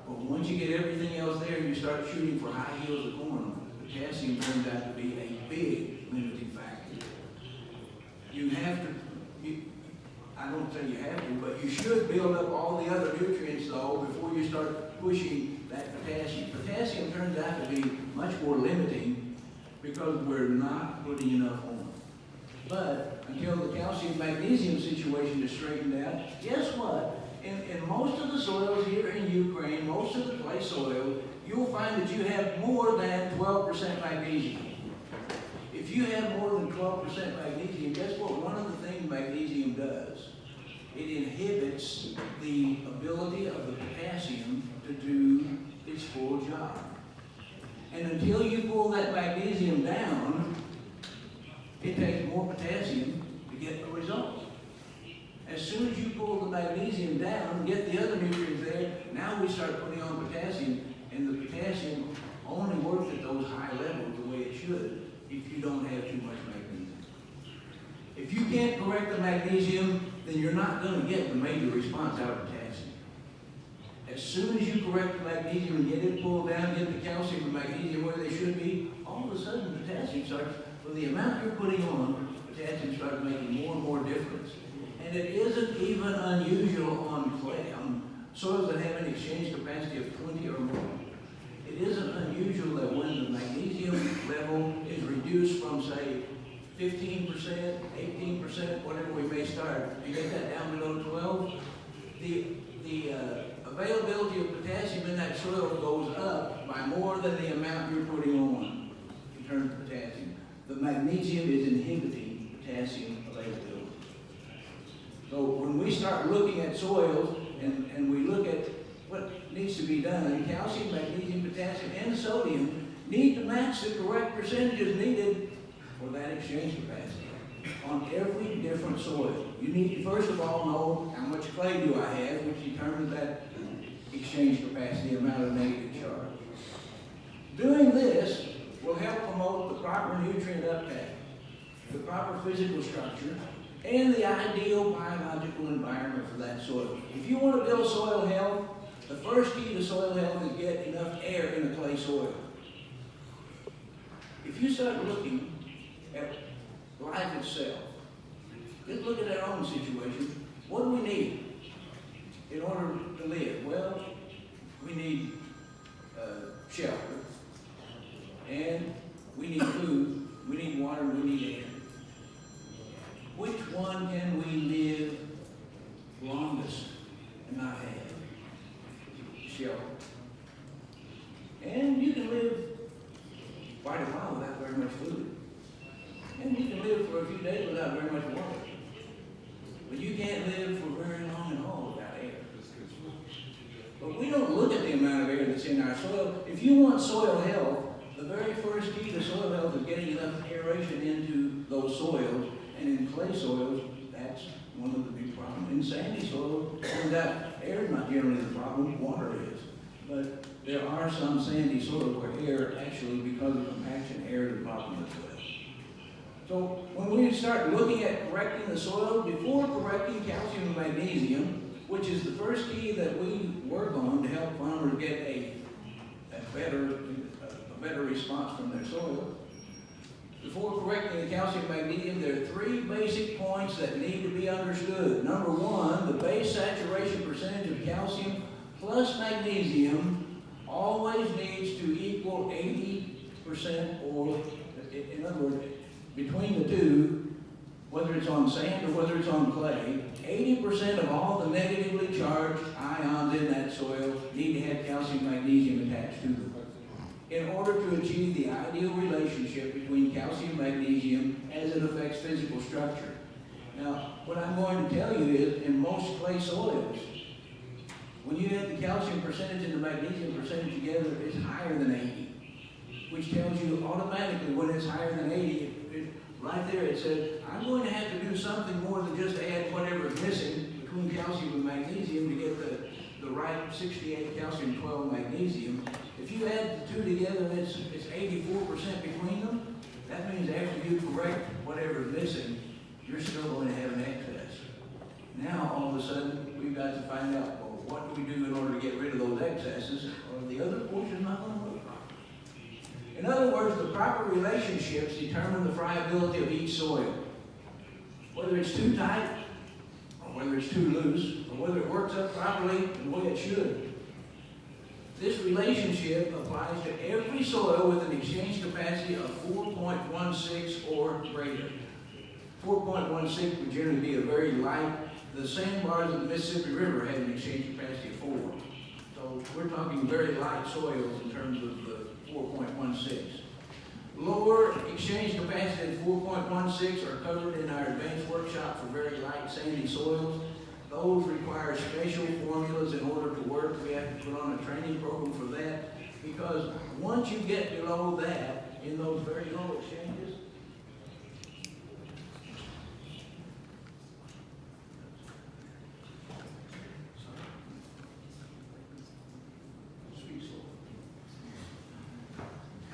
But once you get everything else there and you start shooting for high yields of corn, potassium turns out to be a big limiting factor. You have to, I don't say you have to, but you should build up all the other nutrients though before you start pushing that potassium. Potassium turns out to be much more limiting because we're not putting enough on. But until the calcium magnesium situation is straightened out, guess what? In most of the soils here in Ukraine, most of the clay soil, you'll find that you have more than 12% magnesium. If you have more than 12% magnesium, guess what? One of the things magnesium does, it inhibits the ability of the potassium to do its full job. And until you pull that magnesium down, it takes more potassium to get the result. As soon as you pull the magnesium down, get the other nutrients there, now we start putting on potassium, and the potassium only works at those high levels the way it should if you don't have too much magnesium. If you can't correct the magnesium, then you're not going to get the major response out of potassium. As soon as you correct the magnesium and get it pulled down, get the calcium and magnesium where they should be, all of a sudden potassium starts, for the amount you're putting on, potassium starts making more and more difference. And it isn't even unusual on clay, on soils that have an exchange capacity of 20 or more. It isn't unusual that when the magnesium level is reduced from, say, 15%, 18%, whatever we may start, you get that down below 12, the availability of potassium in that soil goes up by more than the amount you're putting on in terms of potassium. The magnesium is inhibiting potassium availability. So when we start looking at soils and we look at what needs to be done, calcium, magnesium, potassium, and sodium need to match the correct percentages needed for that exchange capacity. on every different soil. You need to first of all know how much clay do I have, which determines that exchange capacity, amount of negative charge. Doing this will help promote the proper nutrient uptake, the proper physical structure, and the ideal biological environment for that soil. If you want to build soil health, the first key to soil health is get enough air in the clay soil. If you start looking at life itself, just look at our own situation. What do we need in order to live? Well, we need shelter, and we need food, we need water, we need air. Which one can we live longest and not have? Shelter. And you can live quite a while without very much food. And you can live for a few days without very much water. But you can't live for very long at all without air. But we don't look at the amount of air that's in our soil. If you want soil health, the very first key to soil health is getting enough aeration into those soils. And in clay soils, that's one of the big problems. In sandy soils, air is not generally the problem, water is. But there are some sandy soils where air actually, because of compaction, air is the problem as well. So when we start looking at correcting the soil, before correcting calcium and magnesium, which is the first key that we work on to help farmers get a better response from their soil, before correcting the calcium and magnesium, there are three basic points that need to be understood. Number one, the base saturation percentage of calcium plus magnesium always needs to equal 80%, or in other words, between the two, whether it's on sand or whether it's on clay, 80% of all the negatively charged ions in that soil need to have calcium and magnesium attached to them in order to achieve the ideal relationship between calcium and magnesium as it affects physical structure. Now, what I'm going to tell you is, in most clay soils, when you add the calcium percentage and the magnesium percentage together, it's higher than 80, which tells you automatically when it's higher than 80, right there it says, I'm going to have to do something more than just add whatever is missing between calcium and magnesium to get the right 68 calcium, 12 magnesium. If you add the two together and it's 84% between them, that means after you correct whatever is missing, you're still going to have an excess. Now, all of a sudden, we've got to find out, well, what do we do in order to get rid of those excesses, or the other portion not going to work properly. In other words, the proper relationships determine the friability of each soil. Whether it's too tight, or whether it's too loose, or whether it works up properly the way it should. This relationship applies to every soil with an exchange capacity of 4.16 or greater. 4.16 would generally be a very light. The sandbars of the Mississippi River had an exchange capacity of 4. So we're talking very light soils in terms of the 4.16. Lower exchange capacity than 4.16 are covered in our advanced workshop for very light sandy soils. Those require special formulas in order to work. We have to put on a training program for that, because once you get below that, in those very low exchanges,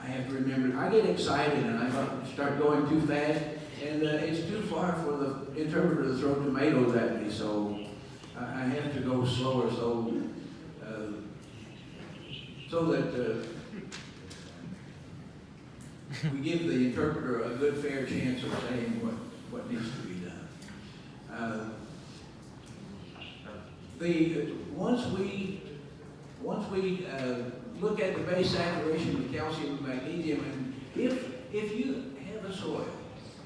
I have to remember, I get excited and I start going too fast, and it's too far for the interpreter to throw tomatoes at me, so I have to go slower so that we give the interpreter a good fair chance of saying what needs to be done. Once we look at the base saturation of calcium and magnesium, and if you have a soil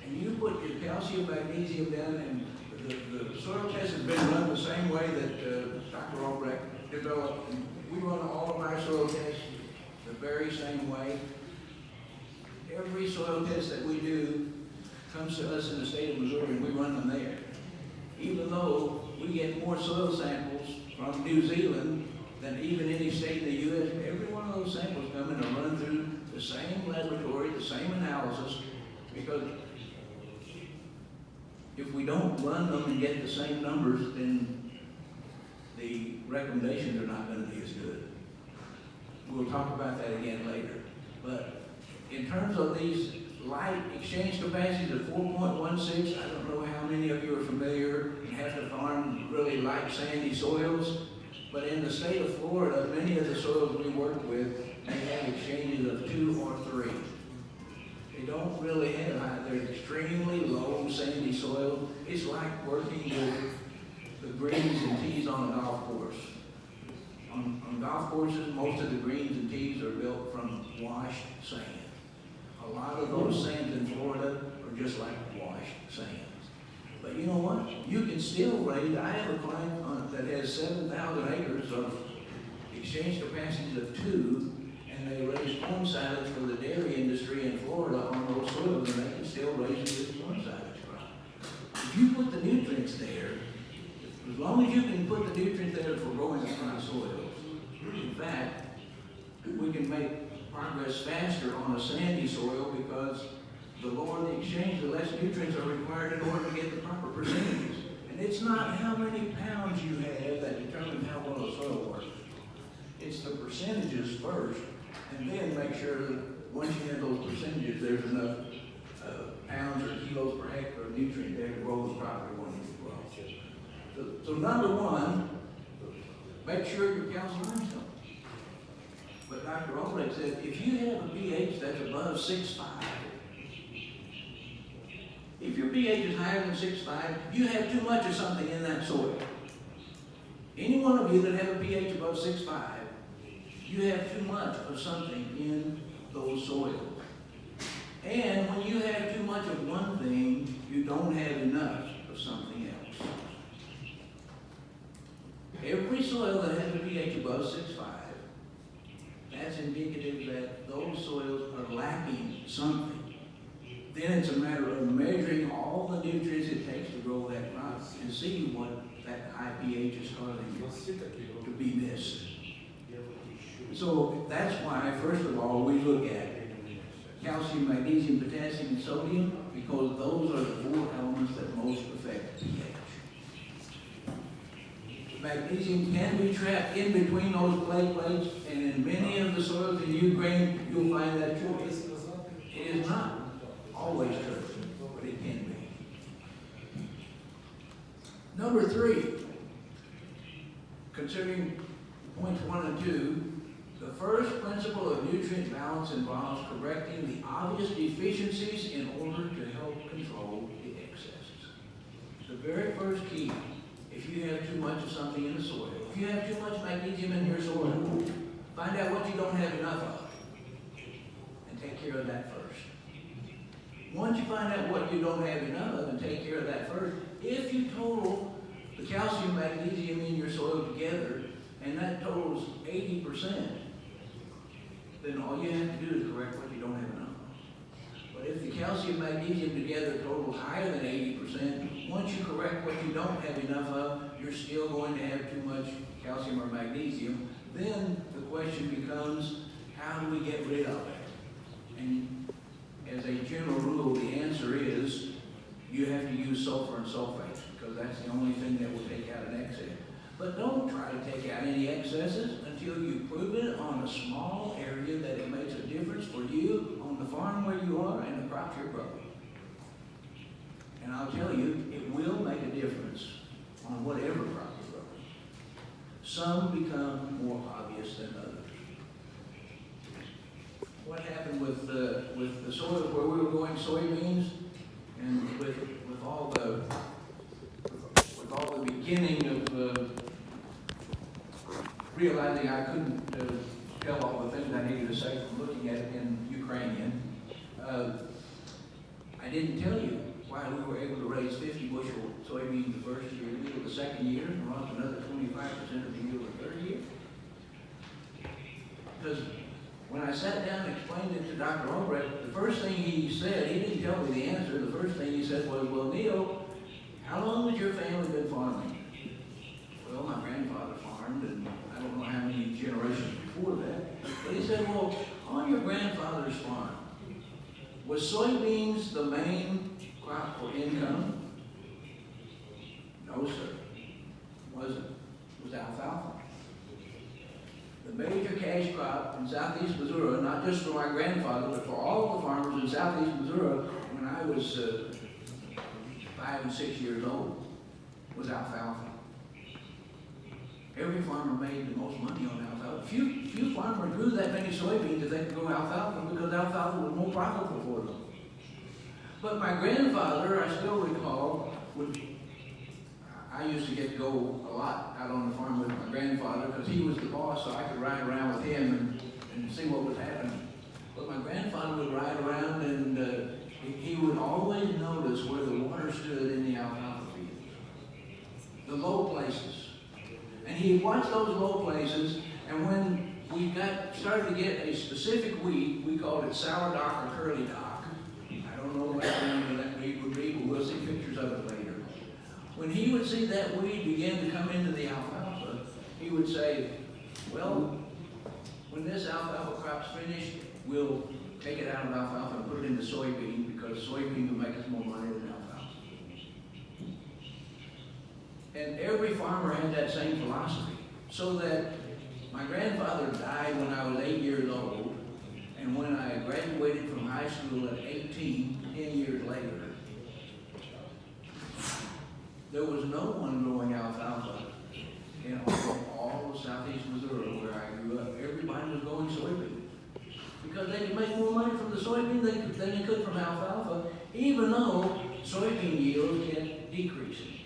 and you put your calcium magnesium down, and the soil test has been run the same way that Dr. Albrecht developed, and we run all of our soil tests the very same way. Every soil test that we do comes to us in the state of Missouri, and we run them there. Even though we get more soil samples from New Zealand than even any state in the U.S., every one of those samples come in and run through the same laboratory, the same analysis, because if we don't run them and get the same numbers, then the recommendations are not going to be as good. We'll talk about that again later. But in terms of these light exchange capacities of 4.16, I don't know how many of you are familiar and have to farm really light sandy soils, but in the state of Florida, many of the soils we work with, they have exchanges of 2 or 3. They don't really have high, they're extremely low sandy soil. It's like working with the greens and tees on a golf course. On golf courses, most of the greens and tees are built from washed sand. A lot of those sands in Florida are just like washed sands. But you know what? You can still raise, I have a client that has 7,000 acres of exchange capacities of 2, and they raise corn silage for the dairy industry in Florida on those soils, and they can still raise it with corn silage crop. If you put the nutrients there, as long as you can put the nutrients there for growing the dry soils, in fact, we can make progress faster on a sandy soil because the lower the exchange, the less nutrients are required in order to get the proper percentages. And it's not how many pounds you have that determines how well the soil works. It's the percentages first, and then make sure that once you have those percentages, there's enough pounds or kilos per hectare of nutrient there to grow the properly when you grow. So number one, make sure your calcium limestone. But Dr. Ulrich said, if you have a pH that's above 6.5, if your pH is higher than 6.5, you have too much of something in that soil. Any one of you that have a pH above 6.5, you have too much of something in those soils. And when you have too much of one thing, you don't have enough of something else. Every soil that has a pH above 6.5, that's indicative that those soils are lacking something. Then it's a matter of measuring all the nutrients it takes to grow that crop and see what that high pH is causing to be missed. So that's why, first of all, we look at calcium, magnesium, potassium, and sodium, because those are the 4 elements that most affect pH. Magnesium can be trapped in between those clay plates, and in many of the soils in Ukraine, you'll find that true. It is not always true, but it can be. Number 3, considering points 1 and 2, the first principle of nutrient balance involves correcting the obvious deficiencies in order to help control the excesses. The very first key, if you have too much of something in the soil, if you have too much magnesium in your soil, find out what you don't have enough of and take care of that first. Once you find out what you don't have enough of and take care of that first, if you total the calcium, magnesium in your soil together, and that totals 80%, then all you have to do is correct what you don't have enough of. But if the calcium, magnesium together totals higher than 80%, once you correct what you don't have enough of, you're still going to have too much calcium or magnesium. Then the question becomes, how do we get rid of it? And as a general rule, the answer is you have to use sulfur and sulfates, because that's the only thing that will take out an excess. But don't try to take out any excesses until you've proven on a small area that it makes a difference for you on the farm where you are and the crops you're growing. And I'll tell you, it will make a difference on whatever crop you're growing. Some become more obvious than others. What happened with the soils where we were growing soybeans, and with all the beginning of realizing I couldn't tell all the things I needed to say from looking at it in Ukrainian, I didn't tell you why we were able to raise 50 bushel soybeans the first year, the second year, and we're on to another 25% of the yield the third year. Because when I sat down and explained it to Dr. Albrecht, the first thing he said, he didn't tell me the answer, the first thing he said was, well, Neal, how long has your family been farming? Well, my grandfather farmed, and I don't know how many generations before that. But he said, well, on your grandfather's farm, was soybeans the main crop for income? No, sir. It wasn't. It was alfalfa. The major cash crop in southeast Missouri, not just for my grandfather, but for all the farmers in southeast Missouri, when I was 5 and 6 years old, was alfalfa. Every farmer made the most money on alfalfa. Few farmers grew that many soybeans if they could grow alfalfa because alfalfa was more profitable for them. But my grandfather, I still recall, I used to get to go a lot out on the farm with my grandfather because he was the boss, so I could ride around with him and see what was happening. But my grandfather would ride around and he would always notice where the water stood in the alfalfa fields, the low places. And he'd watch those low places, and when we started to get a specific weed, we called it sour dock or curly dock. I don't know what the name of that weed would be, but we'll see pictures of it later. When he would see that weed begin to come into the alfalfa, he would say, well, when this alfalfa crop's finished, we'll take it out of alfalfa and put it into soybean because soybean will make us more money than alfalfa. And every farmer had that same philosophy. So that my grandfather died when I was 8 years old, and when I graduated from high school at 18, 10 years later, there was no one growing alfalfa in all of southeast Missouri where I grew up. Everybody was growing soybean because they could make more money from the soybean than they could from alfalfa, even though soybean yields kept decreasing.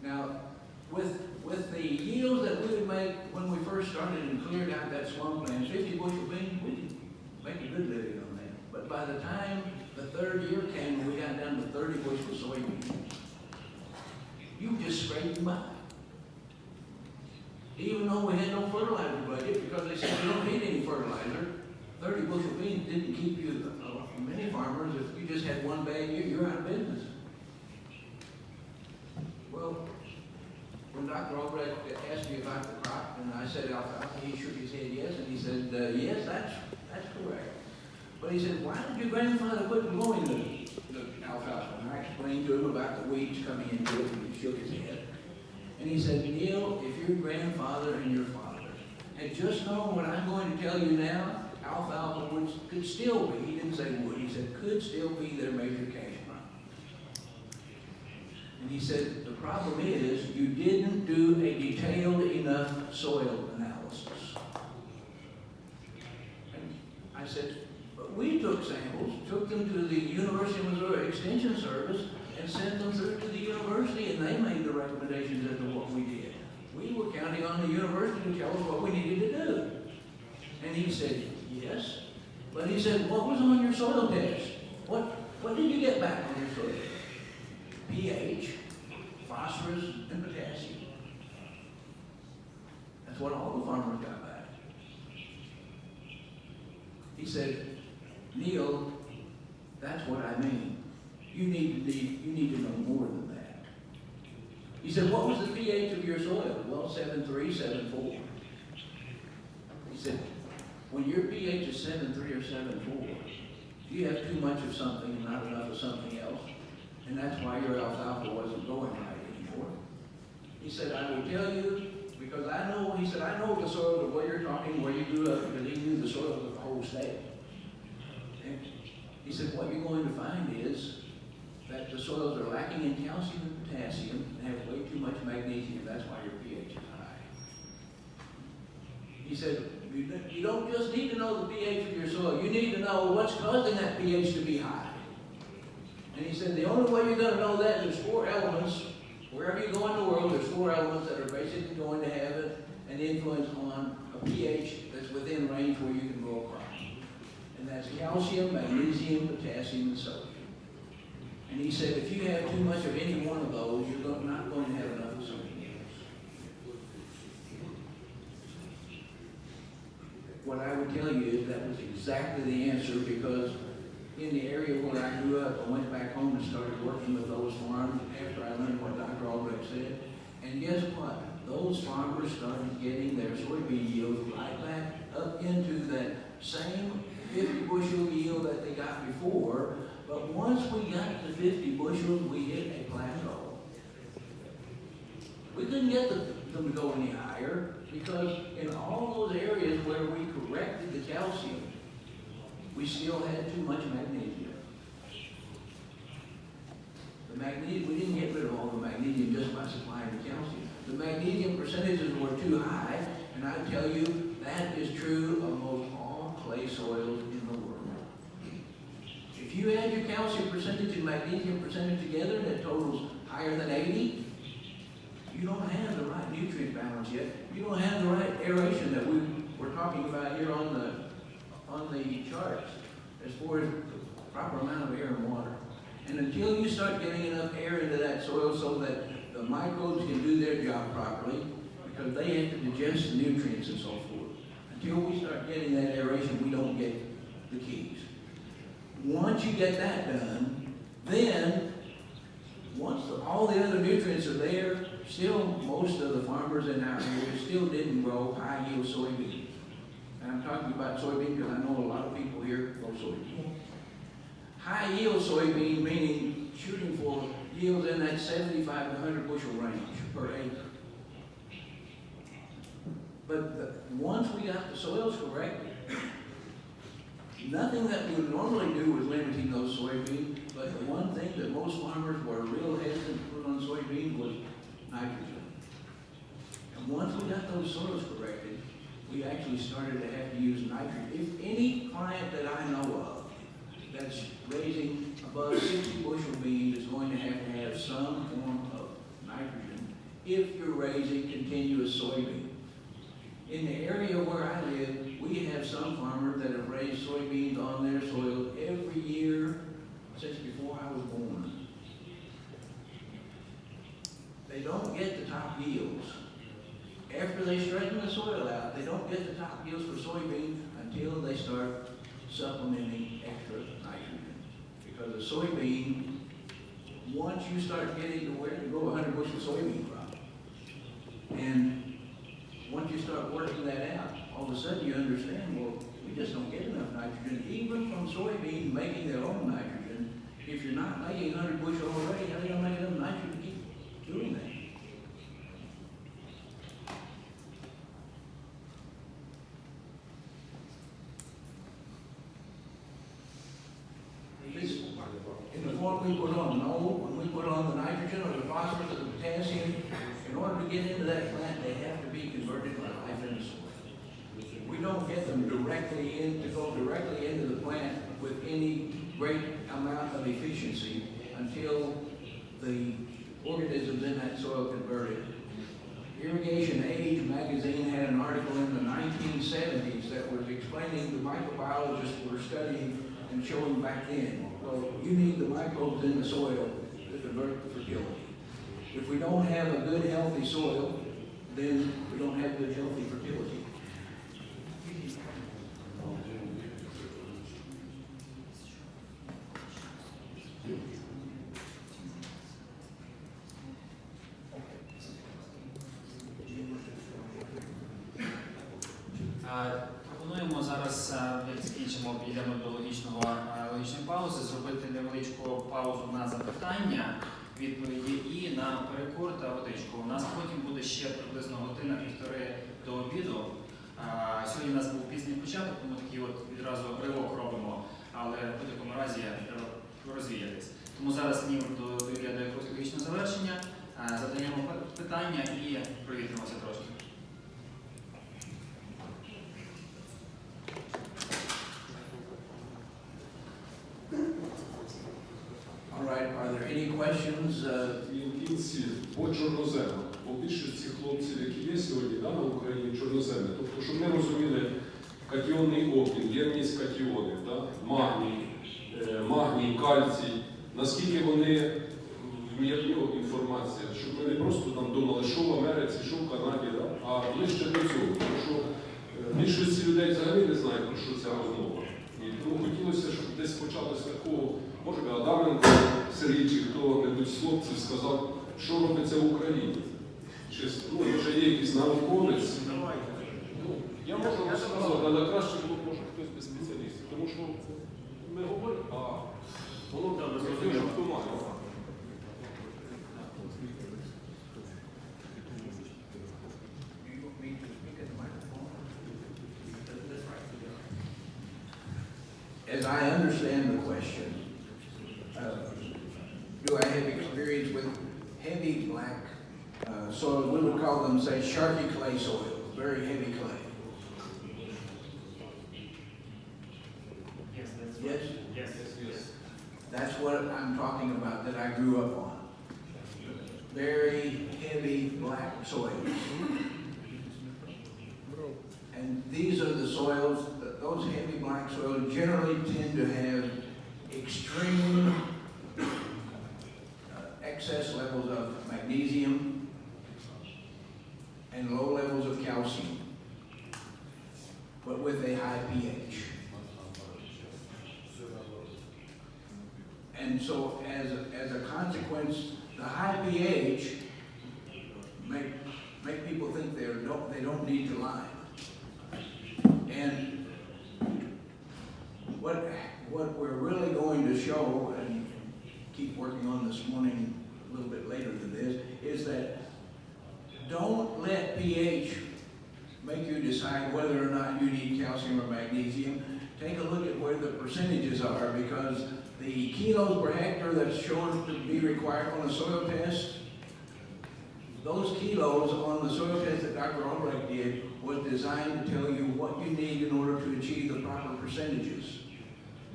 Now, with the yields that we would make when we first started and cleared out that swampland, 50 bushel beans, we could make a good living on that. But by the time the third year came, we got down to 30 bushel soybeans. You just scraped by. Even though we had no fertilizer budget, because they said we don't need any fertilizer, 30 bushel beans didn't keep you, many farmers, if you just had one bad year, you're out of business. Well, when Dr. Albrecht asked me about the crop, and I said alfalfa, he shook his head yes, and he said, yes, that's correct. But he said, why did your grandfather quit growing the alfalfa? And I explained to him about the weeds coming into it, and he shook his head. And he said, Neal, if your grandfather and your father had just known what I'm going to tell you now, alfalfa could still be, he didn't say would, he said could still be their major cash crop. And he said, the problem is you didn't do a detailed enough soil analysis. And I said, but we took samples, took them to the University of Missouri Extension Service, and sent them through to the university, and they made the recommendations as to what we did. We were counting on the university to tell us what we needed to do. And he said, yes. But he said, what was on your soil test? What did you get back on your soil? pH, phosphorus, and potassium. That's what all the farmers got back. He said, Neal, that's what I mean. You need to know more than that. He said, what was the pH of your soil? Well, 7.3, 7.4. He said, when your pH is 7.3 or 7.4, you have too much of something and not enough of something else. And that's why your alfalfa wasn't going right anymore. He said, I will tell you, because I know, he said, I know the soil of where you're talking, where you grew up, because he knew the soil of the whole state. And he said, what you're going to find is that the soils are lacking in calcium and potassium and have way too much magnesium. That's why your pH is high. He said, you don't just need to know the pH of your soil. You need to know what's causing that pH to be high. And he said, the only way you're going to know that is 4 elements. Wherever you go in the world, there's 4 elements that are basically going to have an influence on a pH that's within range where you can grow a crop. And that's calcium, magnesium, potassium, and sodium. And he said, if you have too much of any one of those, you're not going to have enough of something else. What I would tell you is that was exactly the answer, because in the area where I grew up, I went back home and started working with those farms after I learned what Dr. Albrecht said. And guess what? Those farmers started getting their soybean yields right back up into that same 50 bushel yield that they got before. But once we got to 50 bushels, we hit a plateau. We couldn't get them to go any higher because in all those areas where we corrected the calcium, we still had too much magnesium. The magnesium, we didn't get rid of all the magnesium just by supplying the calcium. The magnesium percentages were too high, and I tell you, that is true of most all clay soils in the world. If you add your calcium percentage and magnesium percentage together that totals higher than 80, you don't have the right nutrient balance yet. You don't have the right aeration that we're talking about here on the charts as far as the proper amount of air and water. And until you start getting enough air into that soil so that the microbes can do their job properly, because they have to digest the nutrients and so forth, until we start getting that aeration, we don't get the keys. Once you get that done, then once all the other nutrients are there, still most of the farmers in our area still didn't grow high yield soybeans. And I'm talking about soybean because I know a lot of people here grow soybean. High yield soybean meaning shooting for yields in that 75 to 100 bushel range per acre. But once we got the soils corrected, nothing that we would normally do was limiting those soybeans, but the one thing that most farmers were real hesitant to put on soybeans was nitrogen. And once we got those soils corrected, we actually started to have to use nitrogen. If any client that I know of that's raising above 60 bushel beans is going to have some form of nitrogen if you're raising continuous soybean. In the area where I live, we have some farmers that have raised soybeans on their soil every year since before I was born. They don't get the top yields. After they straighten the soil out, they don't get the top yields for soybean until they start supplementing extra nitrogen. Because the soybean, once you start getting to where to grow 100 bushel soybean crop, and once you start working that out, all of a sudden you understand, well, we just don't get enough nitrogen, even from soybeans making their own nitrogen. If you're not making 100 bushel already, how are you going to make enough nitrogen to keep doing that? In the form we put on, when we put on the nitrogen or the phosphorus or the potassium, in order to get into that plant, they have to be converted by life in the soil. We don't get them directly in to go directly into the plant with any great amount of efficiency until the organisms in that soil convert it. Irrigation Age magazine had an article in the 1970s that was explaining the microbiologists were studying and showing back then. Well, you need the microbes in the soil to convert to fertility. If we don't have a good, healthy soil, then we don't have good, healthy fertility. Пропонуємо зараз, як закінчимо, підійдемо до логічної паузи, зробити невеличку паузу на запитання, відповіді і на перекур та водичку. У нас потім буде ще приблизно година-півтори до обіду. Сьогодні у нас був пізній початок, тому такий от відразу ривок робимо, але в будь-якому разі треба розвіятись. Тому зараз Neal дойде до якогось логічного завершення, задаємо питання і провітримося трошки. All right, are there any questions? Kinsey, по чорноземах, по більшості хлопців, які є сьогодні на Україні, чорноземи. Тобто, щоб ми розуміли, катіонний опір, ємність катіонів, магній, кальцій, наскільки вони вмірні інформація, щоб ми не просто там думали, що в Америці, що в Канаді, а ближче до цього. Тому що більшості людей взагалі не знають, про що ця розмова. І тому хотілося, щоб десь почалося такого, може би Адаменко, Сергій чи хто-небудь з хлопців сказав, що робиться в Україні. Чи вже є якийсь науковець? Я можу розказати, але краще було, може, хтось без спеціалістів. Тому що ми говоримо, а воно дуже автоматично. as I understand the question, do I have experience with heavy black soil? We would call them, say, sharky clay soil, very heavy clay. Yes, that's Yes? Yes. That's what I'm talking about that I grew up on. Very heavy black soils. And these are the soils, those heavy black soils generally tend to have extreme excess levels of magnesium and low levels of calcium, but with a high pH. And so as a consequence, the high pH make people think they don't need to lime. And what we're really going to show, and keep working on this morning a little bit later than this, is that don't let pH make you decide whether or not you need calcium or magnesium. Take a look at where the percentages are, because the kilos per hectare that's shown to be required on a soil test, those kilos on the soil test that Dr. Albright did was designed to tell you what you need in order to achieve the proper percentages.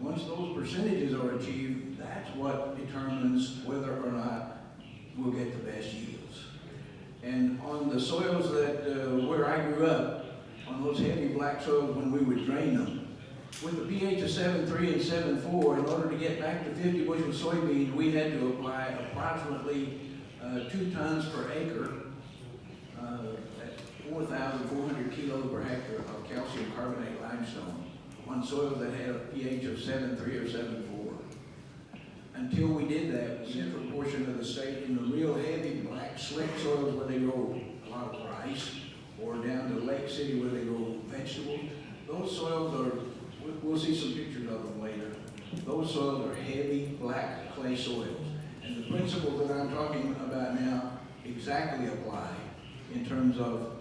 Once those percentages are achieved, that's what determines whether or not we'll get the best yields. And on the soils that where I grew up, on those heavy black soils when we would drain them, with a pH of 7.3 and 7.4, in order to get back to 50 bushel soybeans, we had to apply approximately 2 tons per acre, at 4,400 kilos per hectare of calcium carbonate limestone on soils that had a pH of 7.3 or 7.4. Until we did that, the central portion of the state, in the real heavy black slick soils where they grow a lot of rice, or down to Lake City where they grow vegetables, those soils are, we'll see some pictures of them later. Those soils are heavy black clay soils. And the principles that I'm talking about now exactly apply in terms of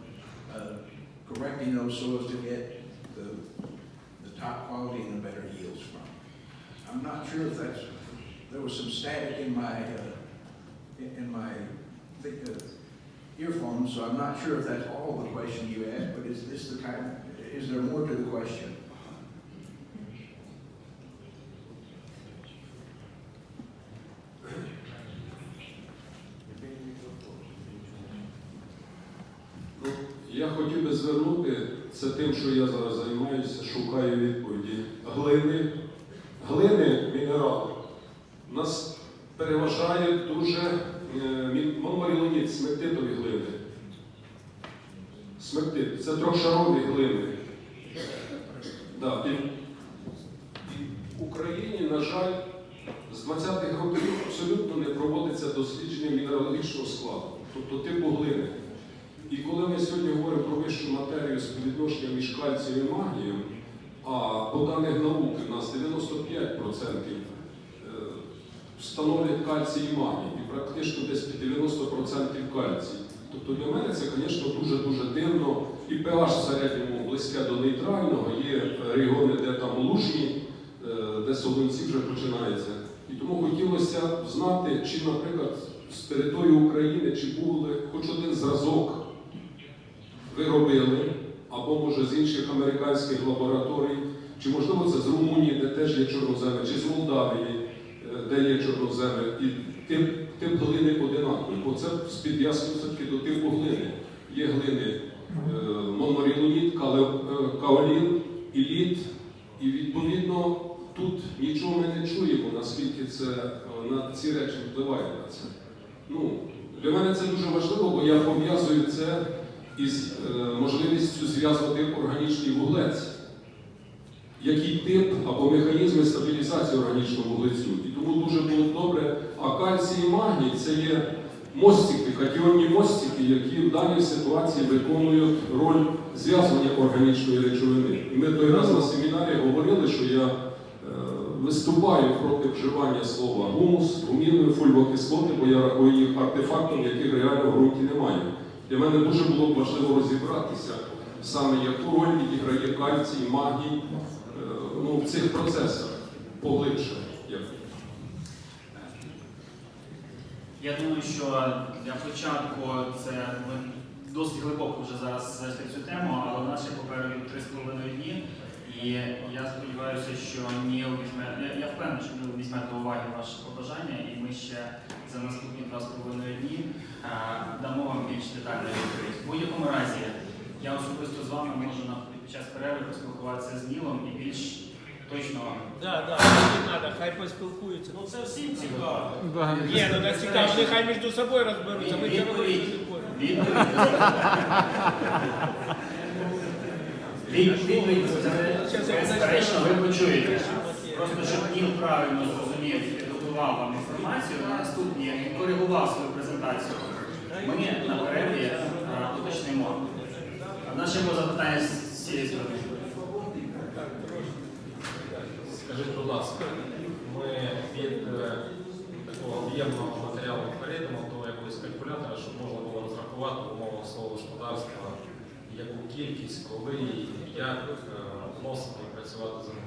correcting those soils to get the top quality and the better yields from. I'm not sure if that's, there was some static in my earphones, so I'm not sure if that's all the question you asked, but is this the kind, is there more to the question? Я хотів би звернути, це тим, що я зараз займаюся, шукаю відповіді. Глини, мінерал, нас переважає дуже монорілоніт, смектитові глини. Смектит, це трьохшарові глини. Да. І в Україні, на жаль, з 20-х років абсолютно не проводиться дослідження мінералогічного складу, тобто типу глини. І коли ми сьогодні говоримо про вищу матерію співвідношення між кальцієм і магнієм, а по даних науки у нас 95% становлять кальцій і магній, і практично десь 90% кальцій. Тобто для мене це, звісно, дуже-дуже дивно. І pH в середньому близьке до нейтрального, є регіони, де там лужні, де солонці вже починаються. І тому хотілося знати, чи, наприклад, з території України, чи були хоч один зразок ви робили, або, може, з інших американських лабораторій, чи, можливо, це з Румунії, де теж є чорноземи, чи з Молдавії, де є чорноземи, і тип глини одинаковий. Бо це підв'язка все-таки до типу глини. Є глини монорілоніт, каолін, іліт, і, відповідно, тут нічого ми не чуємо, наскільки це, на ці речі впливає на це. Ну, для мене це дуже важливо, бо я пов'язую це із можливістю зв'язувати органічний вуглець. Який тип або механізми стабілізації органічного вуглецю. І тому дуже було б добре. А кальцій і магній – це є мостики, катіонні мостики, які в даній ситуації виконують роль зв'язування органічної речовини. І ми той раз на семінарі говорили, що я виступаю проти вживання слова гумус, гумінові, фульвокислоти, бо я рахую їх артефактом, яких реально в ґрунті немає. Для мене дуже було б важливо розібратися саме, яку роль відіграє кальцій, магній в цих процесах. поглибше. Дякую. Я думаю, що для початку це ми досить глибоко вже зараз зайшли в цю тему, але в нас ще попереду 3,5 дні. І я сподіваюся, що Neal візьме, я впевнений, що Neal візьме до уваги ваше побажання, і ми ще за наступні 2,5 дні дамо вам більш детальну відповідь. В будь-якому разі, я особисто з вами можу під час перерви поспілкуватися з Neal'ом і більш точно... Так, не треба, хай поспілкуються. Ну це всім цікаво. Ні, ну так цікаво, вони хай між собою розберуться, ми це робити не будемо. Відповідь, безперечно, ви почуєте. Просто, щоб Neal правильно зрозумів і підготував вам інформацію, на наступні він коригував свою презентацію. Ми на перерві уточнимо. А наше було запитання з цієї сторони. Скажіть, будь ласка, ми від такого об'ємного матеріалу перейдемо до якогось калькулятора, щоб можна було розрахувати в умовах свого господарства, яку кількість, коли і як вносити і працювати за ним.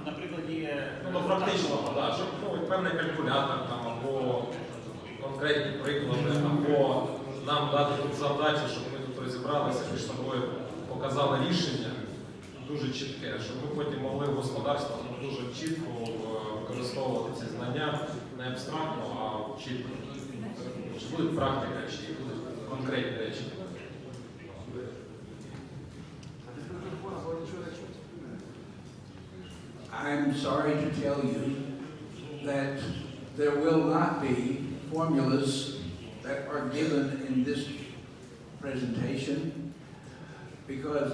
Наприклад, є... Ну, практично, так, щоб певний калькулятор там, або конкретні приклади, або нам дати тут завдачі, щоб ми тут розібралися, між собою показали рішення дуже чітке, щоб ми потім могли в господарствах дуже чітко використовувати ці знання не абстрактно, а чітко. Чи буде практика, чи будуть конкретні речі. I'm sorry to tell you that there will not be formulas that are given in this presentation, because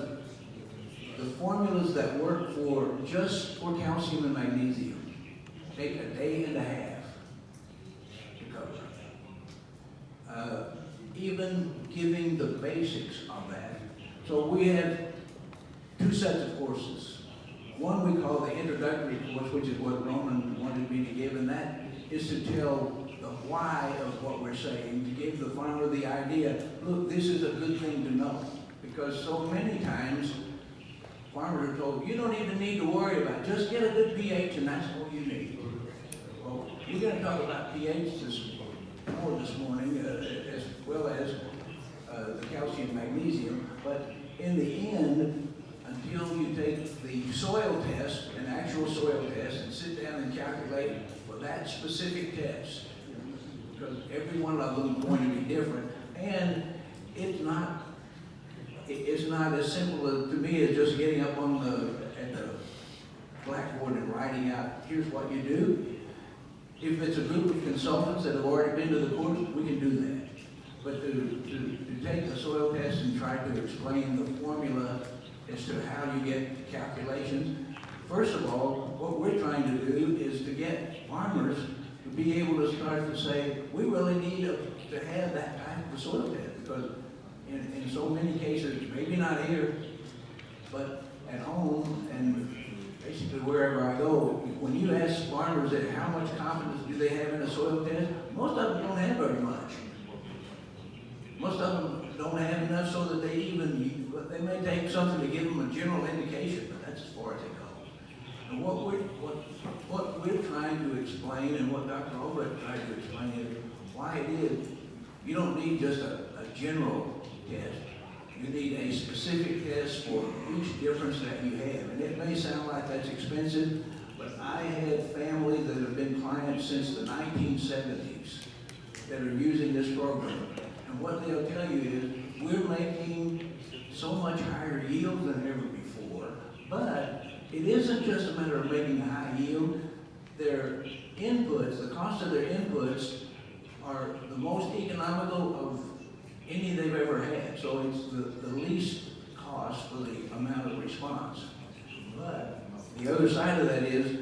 the formulas that work for just for calcium and magnesium take a day and a half to cover. Even giving the basics of that. So we have two sets of courses. One we call the introductory course, which is what Roman wanted me to give, and that is to tell the why of what we're saying, to give the farmer the idea, look, this is a good thing to know. Because so many times, farmers are told, you don't even need to worry about it, just get a good pH and that's all you need. Well, we're going to talk about pH this morning, as well as the calcium magnesium, but in the end, until you take the soil test, an actual soil test, and sit down and calculate for that specific test, because every one of them is going to be different, and it's not as simple as, to me, as just getting up at the blackboard and writing out, here's what you do. If it's a group of consultants that have already been to the course, we can do that. But to take the soil test and try to explain the formula as to how you get calculations. First of all, what we're trying to do is to get farmers to be able to start to say, we really need to have that type of soil test, because in so many cases, maybe not here, but at home and basically wherever I go, when you ask farmers that how much confidence do they have in a soil test, most of them don't have very much. Most of them don't have enough so that they may take something to give them a general indication, but that's as far as it goes. And what we're trying to explain, and what Dr. Albrecht tried to explain, is why it is you don't need just a general test. You need a specific test for each difference that you have. And it may sound like that's expensive, but I had families that have been clients since the 1970s that are using this program. And what they'll tell you is, we're making so much higher yield than ever before, but it isn't just a matter of making a high yield. Their inputs, the cost of their inputs, are the most economical of any they've ever had. So it's the least cost for the amount of response. But the other side of that is,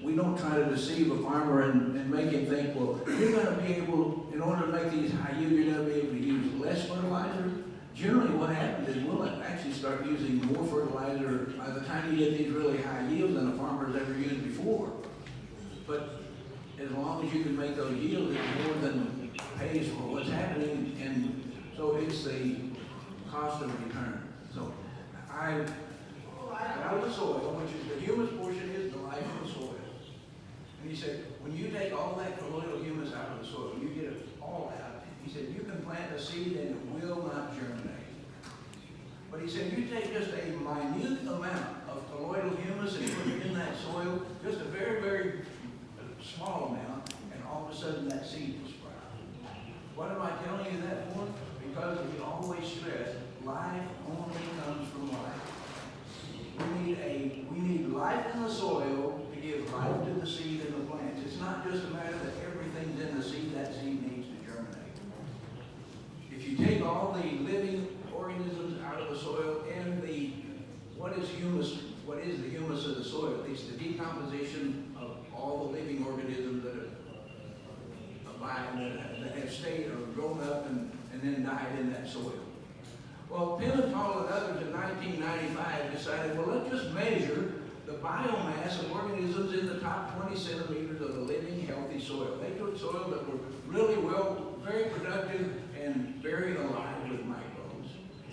we don't try to deceive a farmer and make him think, well, you're going to be able, in order to make these high yield, you're going to be able to use less fertilizer. Generally what happens is we'll actually start using more fertilizer by the time you get these really high yields than a farmer's ever used before. But as long as you can make those yields, it's more than pays for what's happening, and so it's the cost of return. So out of the soil, which is the humus portion And he said, when you take all that colloidal humus out of the soil, you get it all out. He said, you can plant a seed and it will not germinate. But he said, you take just a minute amount of colloidal humus and put it in that soil, just a very, very small amount, and all of a sudden that seed will sprout. What am I telling you that for? Because we always stress, life only comes from life. We need life in the soil to give life to the seed and the plants. It's not just a matter that everything's in the seed, that seed needs to germinate. If you take all the living organisms out of the soil and what is the humus of the soil? It's the decomposition of all the living organisms that are alive, that have stayed or grown up and then died in that soil. Well, Pimentel and others in 1995 decided, well, let's just measure the biomass of organisms in the top 20 centimeters of the living, healthy soil. They took soil that were really very productive and very alive with microbes.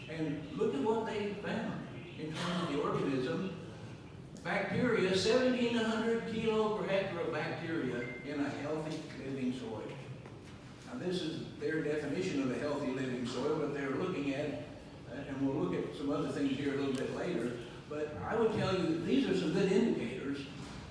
And look at what they found in terms of the organism. Bacteria, 1,700 kilo per hectare of bacteria in a healthy living soil. Now this is their definition of a healthy living soil, but they're looking at, and we'll look at some other things here a little bit later, but I would tell you that these are some good indicators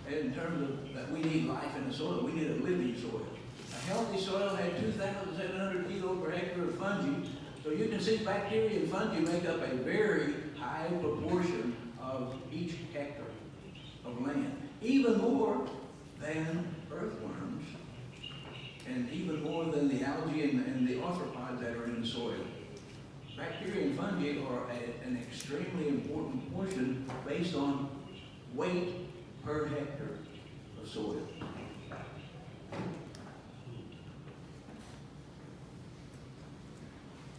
in terms of that we need life in the soil. We need a living soil. A healthy soil had 2,700 kilo per hectare of fungi, so you can see bacteria and fungi make up a very high proportion of each hectare of land, even more than earthworms, and even more than the algae and the arthropods that are in the soil. Bacteria and fungi are an extremely important portion based on weight per hectare of soil.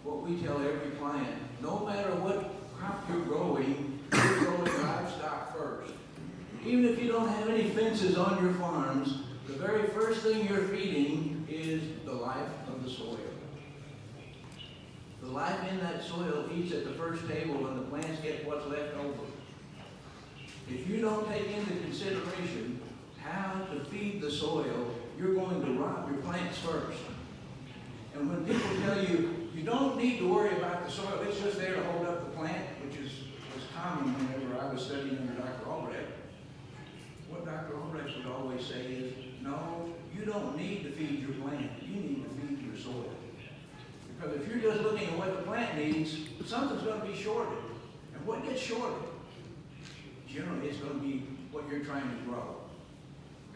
What we tell every client, no matter what crop you're growing livestock first. Even if you don't have any fences on your farms, the very first thing you're feeding is the life of the soil. The life in that soil eats at the first table and the plants get what's left over. If you don't take into consideration how to feed the soil, you're going to rot your plants first. And when people tell you, you don't need to worry about the soil, it's just there to hold up the plant, which was common whenever I was studying under Dr. Albrecht. What Dr. Albrecht would always say is, no, you don't need to feed your plant, you need to feed your soil. Because if you're just looking at what the plant needs, something's going to be shorted. And what gets shorted? Generally, it's going to be what you're trying to grow.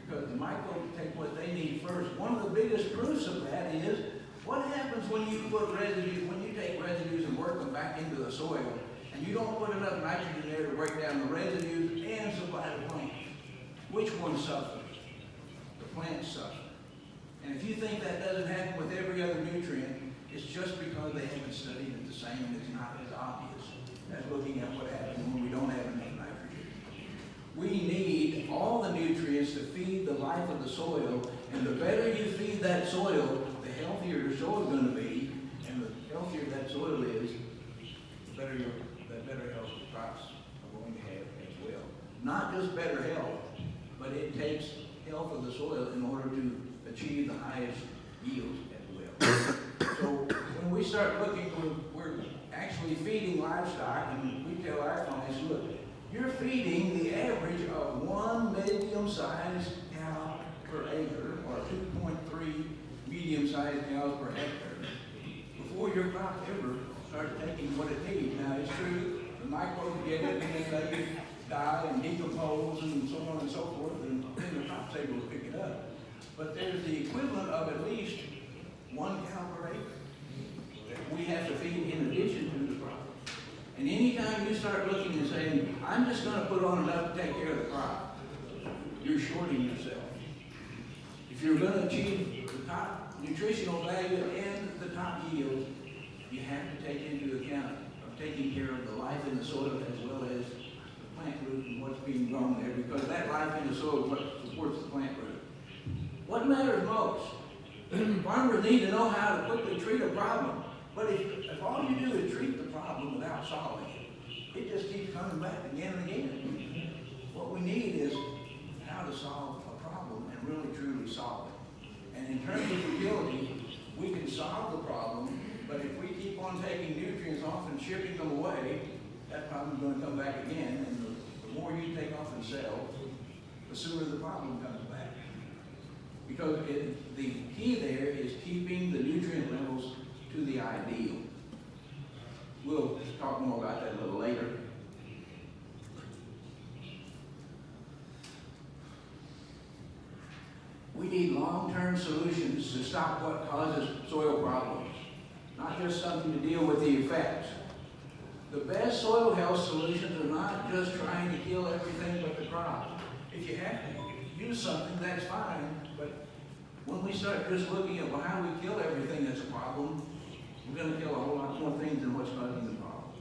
Because the microbes take what they need first. One of the biggest proofs of that is, what happens when you put residues, when you take residues and work them back into the soil, and you don't put enough nitrogen there to break down the residues and supply the plant? Which one suffers? The plants suffer. And if you think that doesn't happen with every other nutrient, it's just because they haven't studied it the same, and it's not as obvious as looking at what happens when we don't have enough nitrogen. We need all the nutrients to feed the life of the soil, and the better you feed that soil, the healthier your soil is going to be, and the healthier that soil is, the better health the crops are going to have as well. Not just better health, but it takes health of the soil in order to achieve the highest yields as well. So when we start looking, we're actually feeding livestock, and we tell our clients, look, you're feeding the average of one medium-sized cow per acre, or 2.3 medium-sized cows per hectare, before your crop ever starts taking what it needs. Now, it's true, the microbes get it, and then they die and decompose and so on and so forth, and then the crop's able to pick it up. But there's the equivalent of at least 1 cow per acre that we have to feed in addition to the crop. And anytime you start looking and saying, I'm just going to put on enough to take care of the crop, you're shorting yourself. If you're going to achieve the top nutritional value and the top yield, you have to take into account of taking care of the life in the soil as well as the plant root and what's being grown there, because that life in the soil is what supports the plant root. What matters most? Farmers need to know how to quickly treat a problem. But if all you do is treat the problem without solving it, it just keeps coming back again and again. What we need is how to solve a problem and really solve it. And in terms of fertility, we can solve the problem, but if we keep on taking nutrients off and shipping them away, that problem's going to come back again, and the more you take off and sell, the sooner the problem comes back. Because the key there is keeping the nutrient levels to the ideal. We'll talk more about that a little later. We need long-term solutions to stop what causes soil problems, not just something to deal with the effects. The best soil health solutions are not just trying to kill everything but the crop. If you have to use something, that's fine, but when we start just looking at how we kill everything that's a problem, we're going to kill a whole lot more things than what's causing the problem.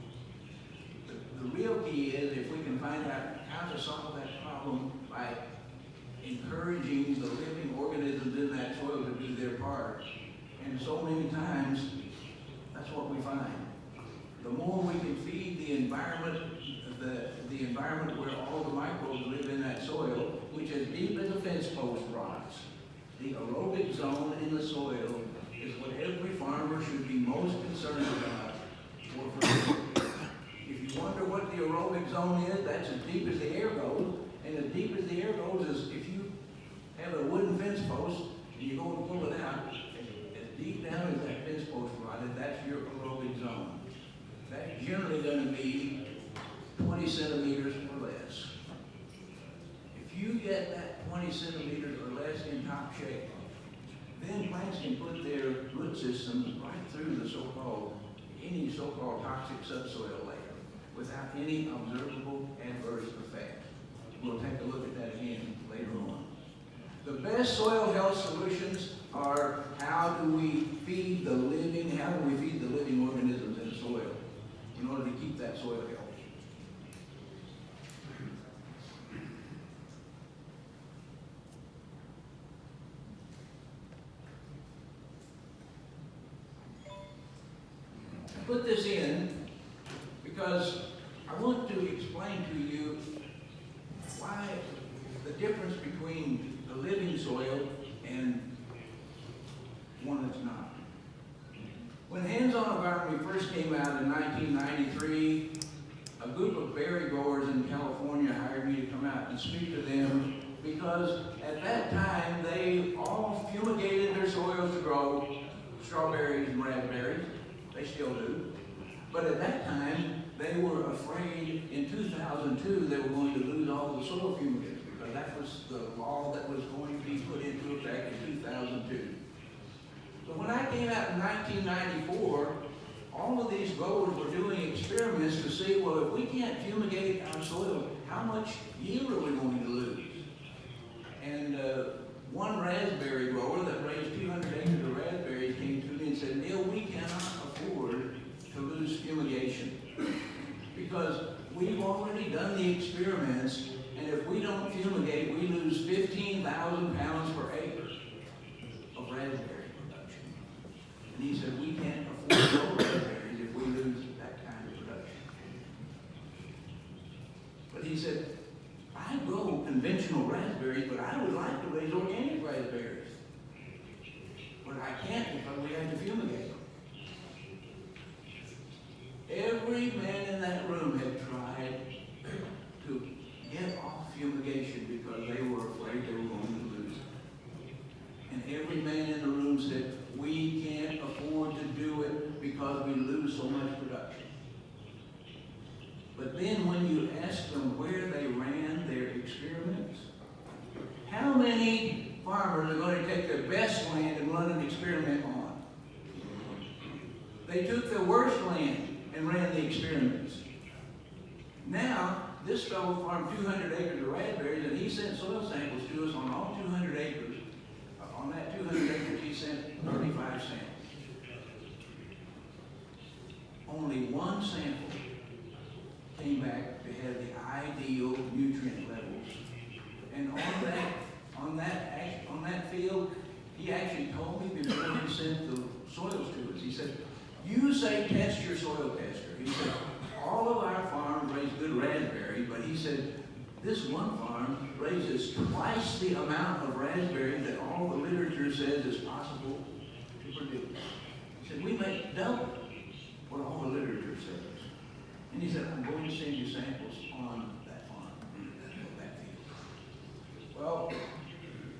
The real key is if we can find out how to solve that problem by encouraging the living organisms in that soil to do their part. And so many times, that's what we find. The more we can feed the environment, the environment where all the microbes live in that soil, which as deep as a fence post rots, the aerobic zone in the soil is what every farmer should be most concerned about. If you wonder what the aerobic zone is, that's as deep as the air goes. And as deep as the air goes is if you have a wooden fence post and you go and pull it out, as deep down as that fence post rotted, that's your aerobic zone. That's generally going to be 20 centimeters or less. If you get that 20 centimeters or less in top shape, then plants can put their root systems right through the any so-called toxic subsoil layer without any observable adverse effect. We'll take a look at that again later on. The best soil health solutions are how do we feed the living organisms in the soil in order to keep that soil healthy. I put this in because I want to explain to you why the difference between the living soil and one that's not. When Hands-On Agronomy first came out in 1993, a group of berry growers in California hired me to come out and speak to them because at that time they all fumigated their soils to grow strawberries and raspberries. They still do. But at that time, they were afraid in 2002 they were going to lose all the soil fumigants because that was the law that was going to be put into effect in 2002. So when I came out in 1994, all of these growers were doing experiments to see, well, if we can't fumigate our soil, how much yield are we going to lose? And one raspberry grower that raised 200 acres of raspberries came to me and said, Neal, we cannot afford to lose fumigation because we've already done the experiments, and if we don't fumigate, we lose 15,000 pounds per acre of raspberry production. And he said, we can't afford to grow raspberries if we lose that kind of production. But he said, I grow conventional raspberries, but I would like to raise organic raspberries. But I can't because we have to fumigate them. Every man in that room had tried to get off fumigation because they were afraid they were going to lose it. And every man in the room said, we can't afford to do it because we lose so much production. But then when you ask them where they ran their experiments, how many farmers are going to take their best land and run an experiment on? They took their worst land and ran the experiments. Now, this fellow farmed 200 acres of raspberries, and he sent soil samples to us on all 200 acres. On that 200 acres, he sent 35 samples. Only one sample came back to have the ideal nutrient levels. And on that field, he actually told me before he sent the soils to us, he said, you say test your soil tester. He said, all of our farms raise good raspberry, but he said, this one farm raises twice the amount of raspberry that all the literature says is possible to produce. He said, we make double what all the literature says. And he said, I'm going to send you samples on that farm, that field. Well,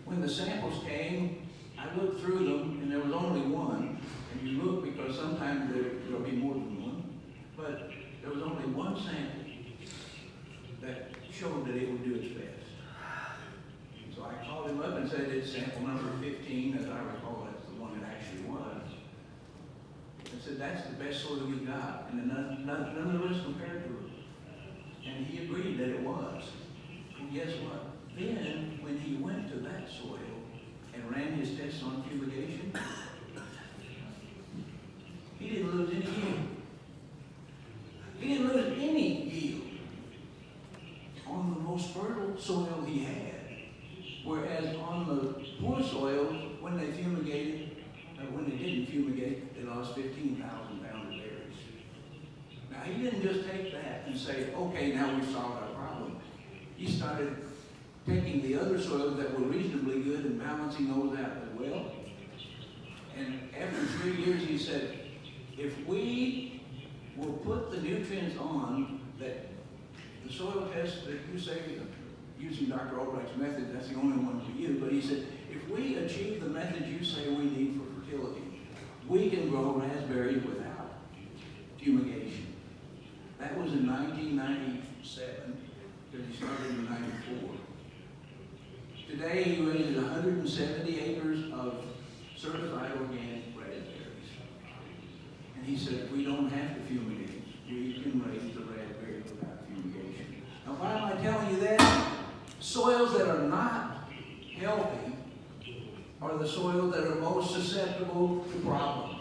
when the samples came, I looked through them, and there was only one. And you look because sometimes there'll be more than one. But there was only one sample that showed that it would do its best. So I called him up and said, it's sample number 15, as I recall, that's the one it actually was. I said, that's the best soil you got, and none of us compared to it. And he agreed that it was. And guess what? Then, when he went to that soil and ran his tests on fumigation, he didn't lose any yield. He didn't lose any yield on the most fertile soil he had. Whereas on the poor soil, when they fumigated, when they didn't fumigate, they lost 15,000 pounds of berries. Now, he didn't just take that and say, okay, now we've solved our problem. He started taking the other soils that were reasonably good and balancing those out as well. And after 3 years, he said, if we will put the nutrients on that the soil test that you say, using Dr. Albright's method, that's the only one for you, but he said, if we achieve the method you say we need for fertility, we can grow raspberries without fumigation. That was in 1997, because he started in 94. Today he raises 170 acres of certified organic raspberries. And he said, we don't have to fumigate. We can raise the raspberries without fumigation. Now, why am I telling you that? Soils that are not healthy are the soils that are most susceptible to problems.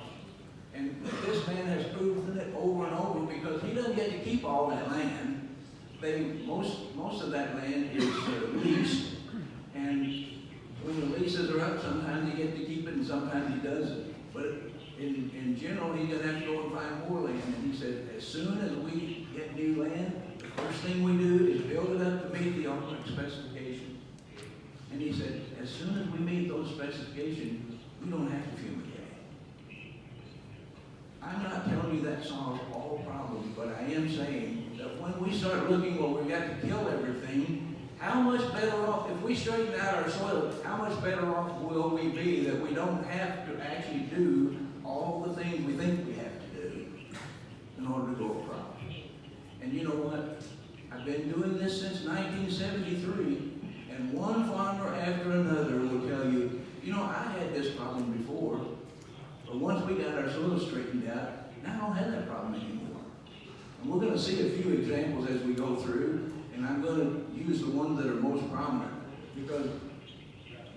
And this man has proven it over and over because he doesn't get to keep all that land. Most of that land is leased, and when the leases are up, sometimes he gets to keep it and sometimes he doesn't. But in general, he's going to have to go and find more land. And he said, as soon as we get new land, the first thing we do is build it up to meet the ultimate specification. And he said, as soon as we meet those specifications, we don't have to fumigate. I'm not telling you that solves all problems, but I am saying that when we start looking, well, we've got to kill everything, how much better off, if we straighten out our soil, how much better off will we be that we don't have to actually do all the things we think we have to do in order to grow a crop? And you know what? I've been doing this since 1973, and one farmer after another will tell you, you know, I had this problem before, but once we got our soil straightened out, now I don't have that problem anymore. And we're going to see a few examples as we go through, and I'm going to use the ones that are most prominent, because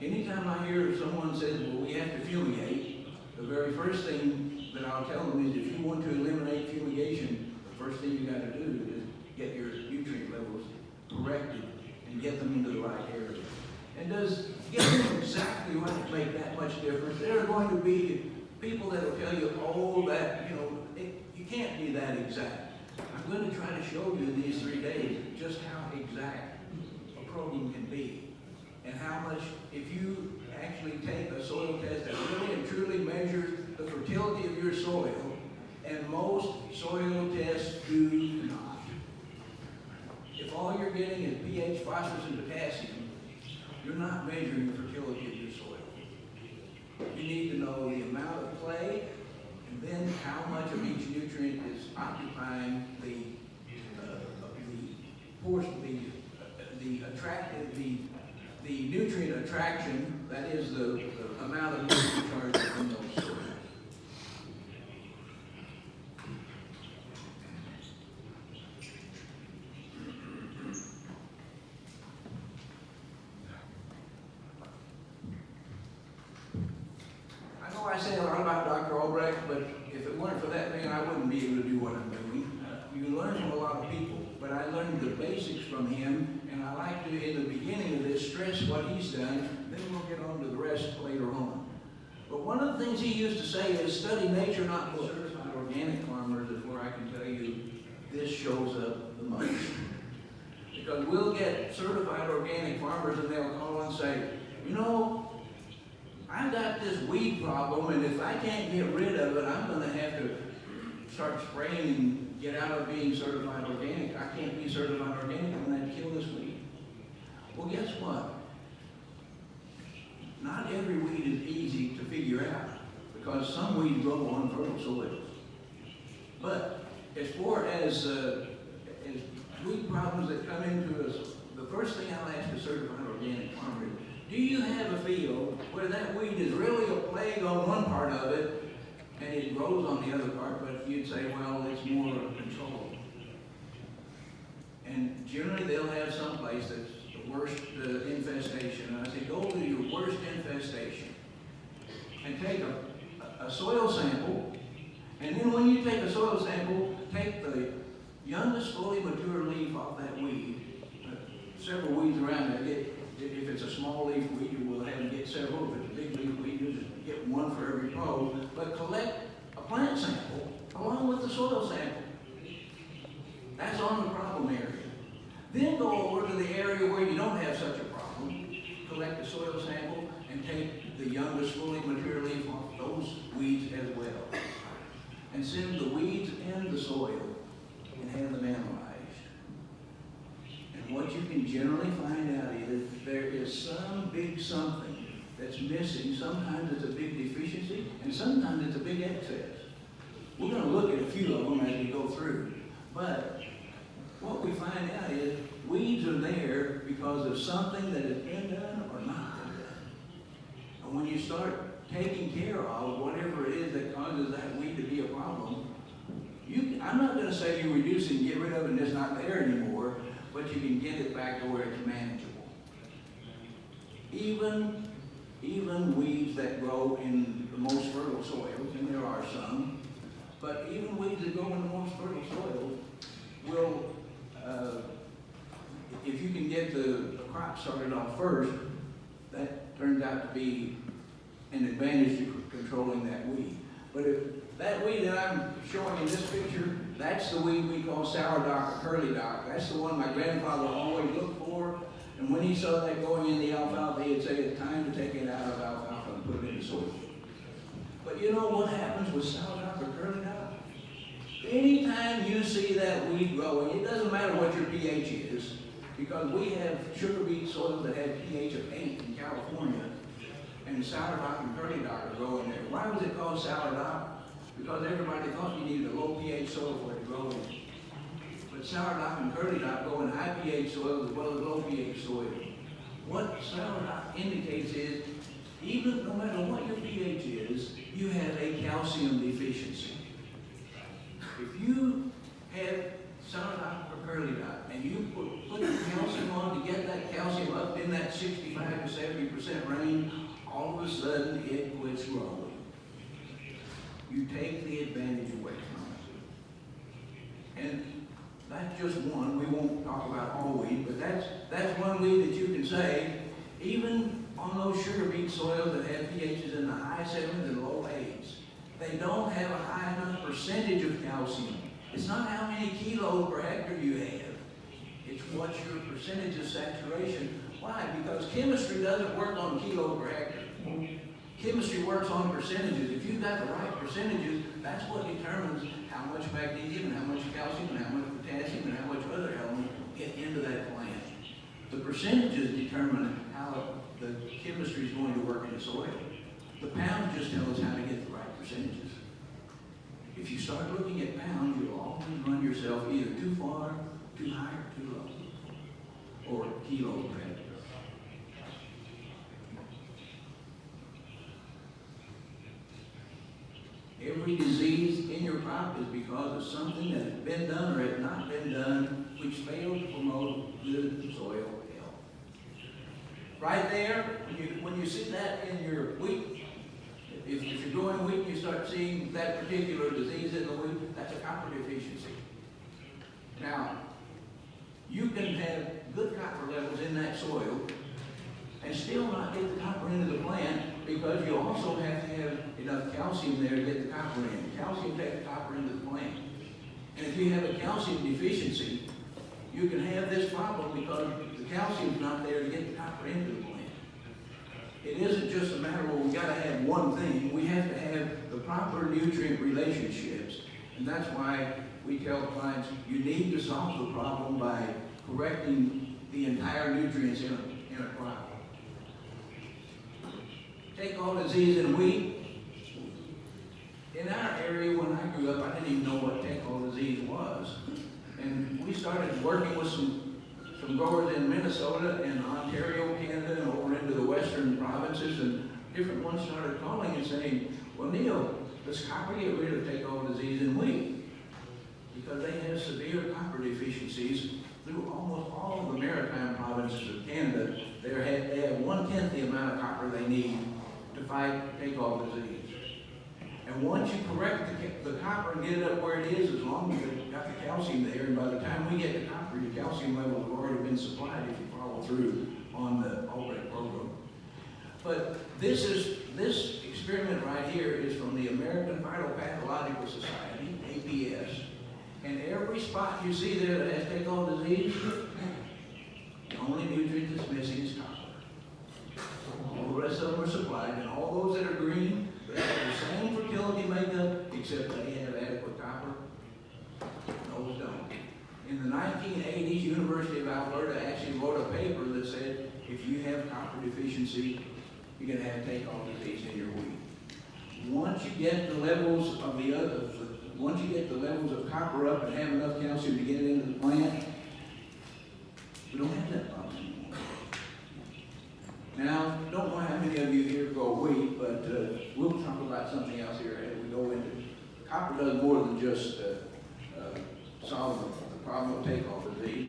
anytime I hear someone says, well, we have to fumigate, the very first thing that I'll tell them is if you want to eliminate fumigation, the first thing you got to do is get your nutrient levels corrected and get them into the right area. And does getting them exactly right make that much difference? There are going to be people that will tell you, oh, that, you know, you can't be that exact. I'm going to try to show you in these 3 days just how exact a program can be. And how much, if you actually take a soil test that really and truly measures the fertility of your soil, and most soil tests do not. If all you're getting is pH, phosphorus, and potassium, you're not measuring the fertility of your soil. You need to know the amount of clay, and then how much of each nutrient is occupying the nutrient attraction, that is the amount of nutrient charge in those soils. I know I say a lot about Dr. Albright, but if it weren't for that man, I wouldn't be able to do what I'm doing. You learn from a lot of people, but I learned the basics from him, and I like to, in the beginning of this, stress what he's done, then we'll get on to the rest later on. But one of the things he used to say is, study nature, not books. Certified organic farmers is where I can tell you this shows up the most. Because we'll get certified organic farmers and they'll call and say, you know, I've got this weed problem, and if I can't get rid of it, I'm going to have to start spraying and get out of being certified organic. I can't be certified organic, I'm going to have to kill this weed. Well, guess what? Not every weed is easy to figure out, because some weeds grow on fertile soils. But as far as weed problems that come into us, the first thing I'll ask a certified organic farmer is, do you have a field where that weed is really a plague on one part of it and it grows on the other part, but you'd say, well, it's more controlled? And generally they'll have some place that's the worst infestation. And I say, go to your worst infestation and take a soil sample. And then when you take a soil sample, take the youngest fully mature leaf off that weed. Several weeds around there. If it's a small leaf weed, you will have to get several. If it's a big leaf weed, you just get one for every row. But collect a plant sample along with the soil sample. That's on the problem area. Then go over to the area where you don't have such a problem. Collect a soil sample and take the youngest fully mature leaf off those weeds as well. And send the weeds and the soil and have them analyzed. And what you can generally find out is there is some big something that's missing. Sometimes it's a big deficiency, and sometimes it's a big excess. We're going to look at a few of them as we go through. But what we find out is weeds are there because of something that has been done or not been done. And when you start taking care of whatever it is that causes that weed to be a problem, I'm not going to say you reduce it and get rid of it and it's not there anymore, but you can get it back to where it's manageable. Even weeds that grow in the most fertile soils, and there are some, but even weeds that grow in the most fertile soils will, if you can get the crop started off first, that turns out to be an advantage to controlling that weed. But if that weed that I'm showing in this picture, that's the weed we call sourdock or curly dock. That's the one my grandfather always looked for. And when he saw that going in the alfalfa, he'd say it's time to take it out of alfalfa and put it in the soil. But you know what happens with sourdock or curly dock? Anytime you see that weed growing, it doesn't matter what your pH is, because we have sugar beet soils that have pH of 8 in California, and sourdock and curly dock are growing there. Why was it called sourdock? Because everybody thought you needed a low pH soil for it to grow in. But sourdock and curly dock go in high pH soils as well as low pH soil. What sourdock indicates is, even no matter what your pH is, you have a calcium deficiency. If you have sourdock or curly dock and you put the calcium on to get that calcium up in that 65 to 70% range, all of a sudden it quits growing. You take the advantage away from it. And that's just one. We won't talk about all weed, but that's one weed that you can say, even on those sugar beet soils that have pHs in the high 7s and low 8s, they don't have a high enough percentage of calcium. It's not how many kilos per hectare you have. It's what's your percentage of saturation. Why? Because chemistry doesn't work on kilo per hectare. Chemistry works on percentages. If you've got the right percentages, that's what determines how much magnesium and how much calcium and how much potassium and how much other elements get into that plant. The percentages determine how the chemistry is going to work in the soil. The pounds just tell us how to get the right percentages. If you start looking at pounds, you'll always run yourself either too far, too high, or too low, or kilos per hectare. Every disease in your crop is because of something that has been done or has not been done, which failed to promote good soil health. Right there, when you see that in your wheat, if you're growing wheat and you start seeing that particular disease in the wheat, that's a copper deficiency. Now, you can have good copper levels in that soil and still not get the copper into the plant, because you also have to have enough calcium there to get the copper in. Calcium takes the copper into the plant. And if you have a calcium deficiency, you can have this problem because the calcium's not there to get the copper into the plant. It isn't just a matter of, well, we gotta have one thing, we have to have the proper nutrient relationships. And that's why we tell clients, you need to solve the problem by correcting the entire nutrients in a crop. Take all disease in wheat. In our area, when I grew up, I didn't even know what take all disease was. And we started working with some growers in Minnesota and Ontario, Canada, and over into the western provinces, and different ones started calling and saying, well, Neal, does copper get rid of take all disease in wheat? Because they have severe copper deficiencies through almost all of the maritime provinces of Canada. They have 1/10 the amount of copper they need to fight take all disease. And once you correct the copper and get it up where it is, as long as you've got the calcium there, and by the time we get the copper, your calcium levels have already been supplied if you follow through on the already program. But this experiment right here is from the American Phytopathological Society, APS. And every spot you see there that has take all disease, the only nutrient that's missing is copper. All the rest of them are supplied, and all those that are green, they have the same fertility makeup, except they have adequate copper. Those don't. In the 1980s, University of Alberta actually wrote a paper that said, if you have copper deficiency, you're going to have take all disease in your wheat. Once you get the levels of once you get the levels of copper up and have enough calcium to get it into the plant, we don't have that problem anymore. Now, don't know how many of you here grow wheat, but we'll talk about something else here as we go into it. Copper does more than just solve the problem of take-off disease.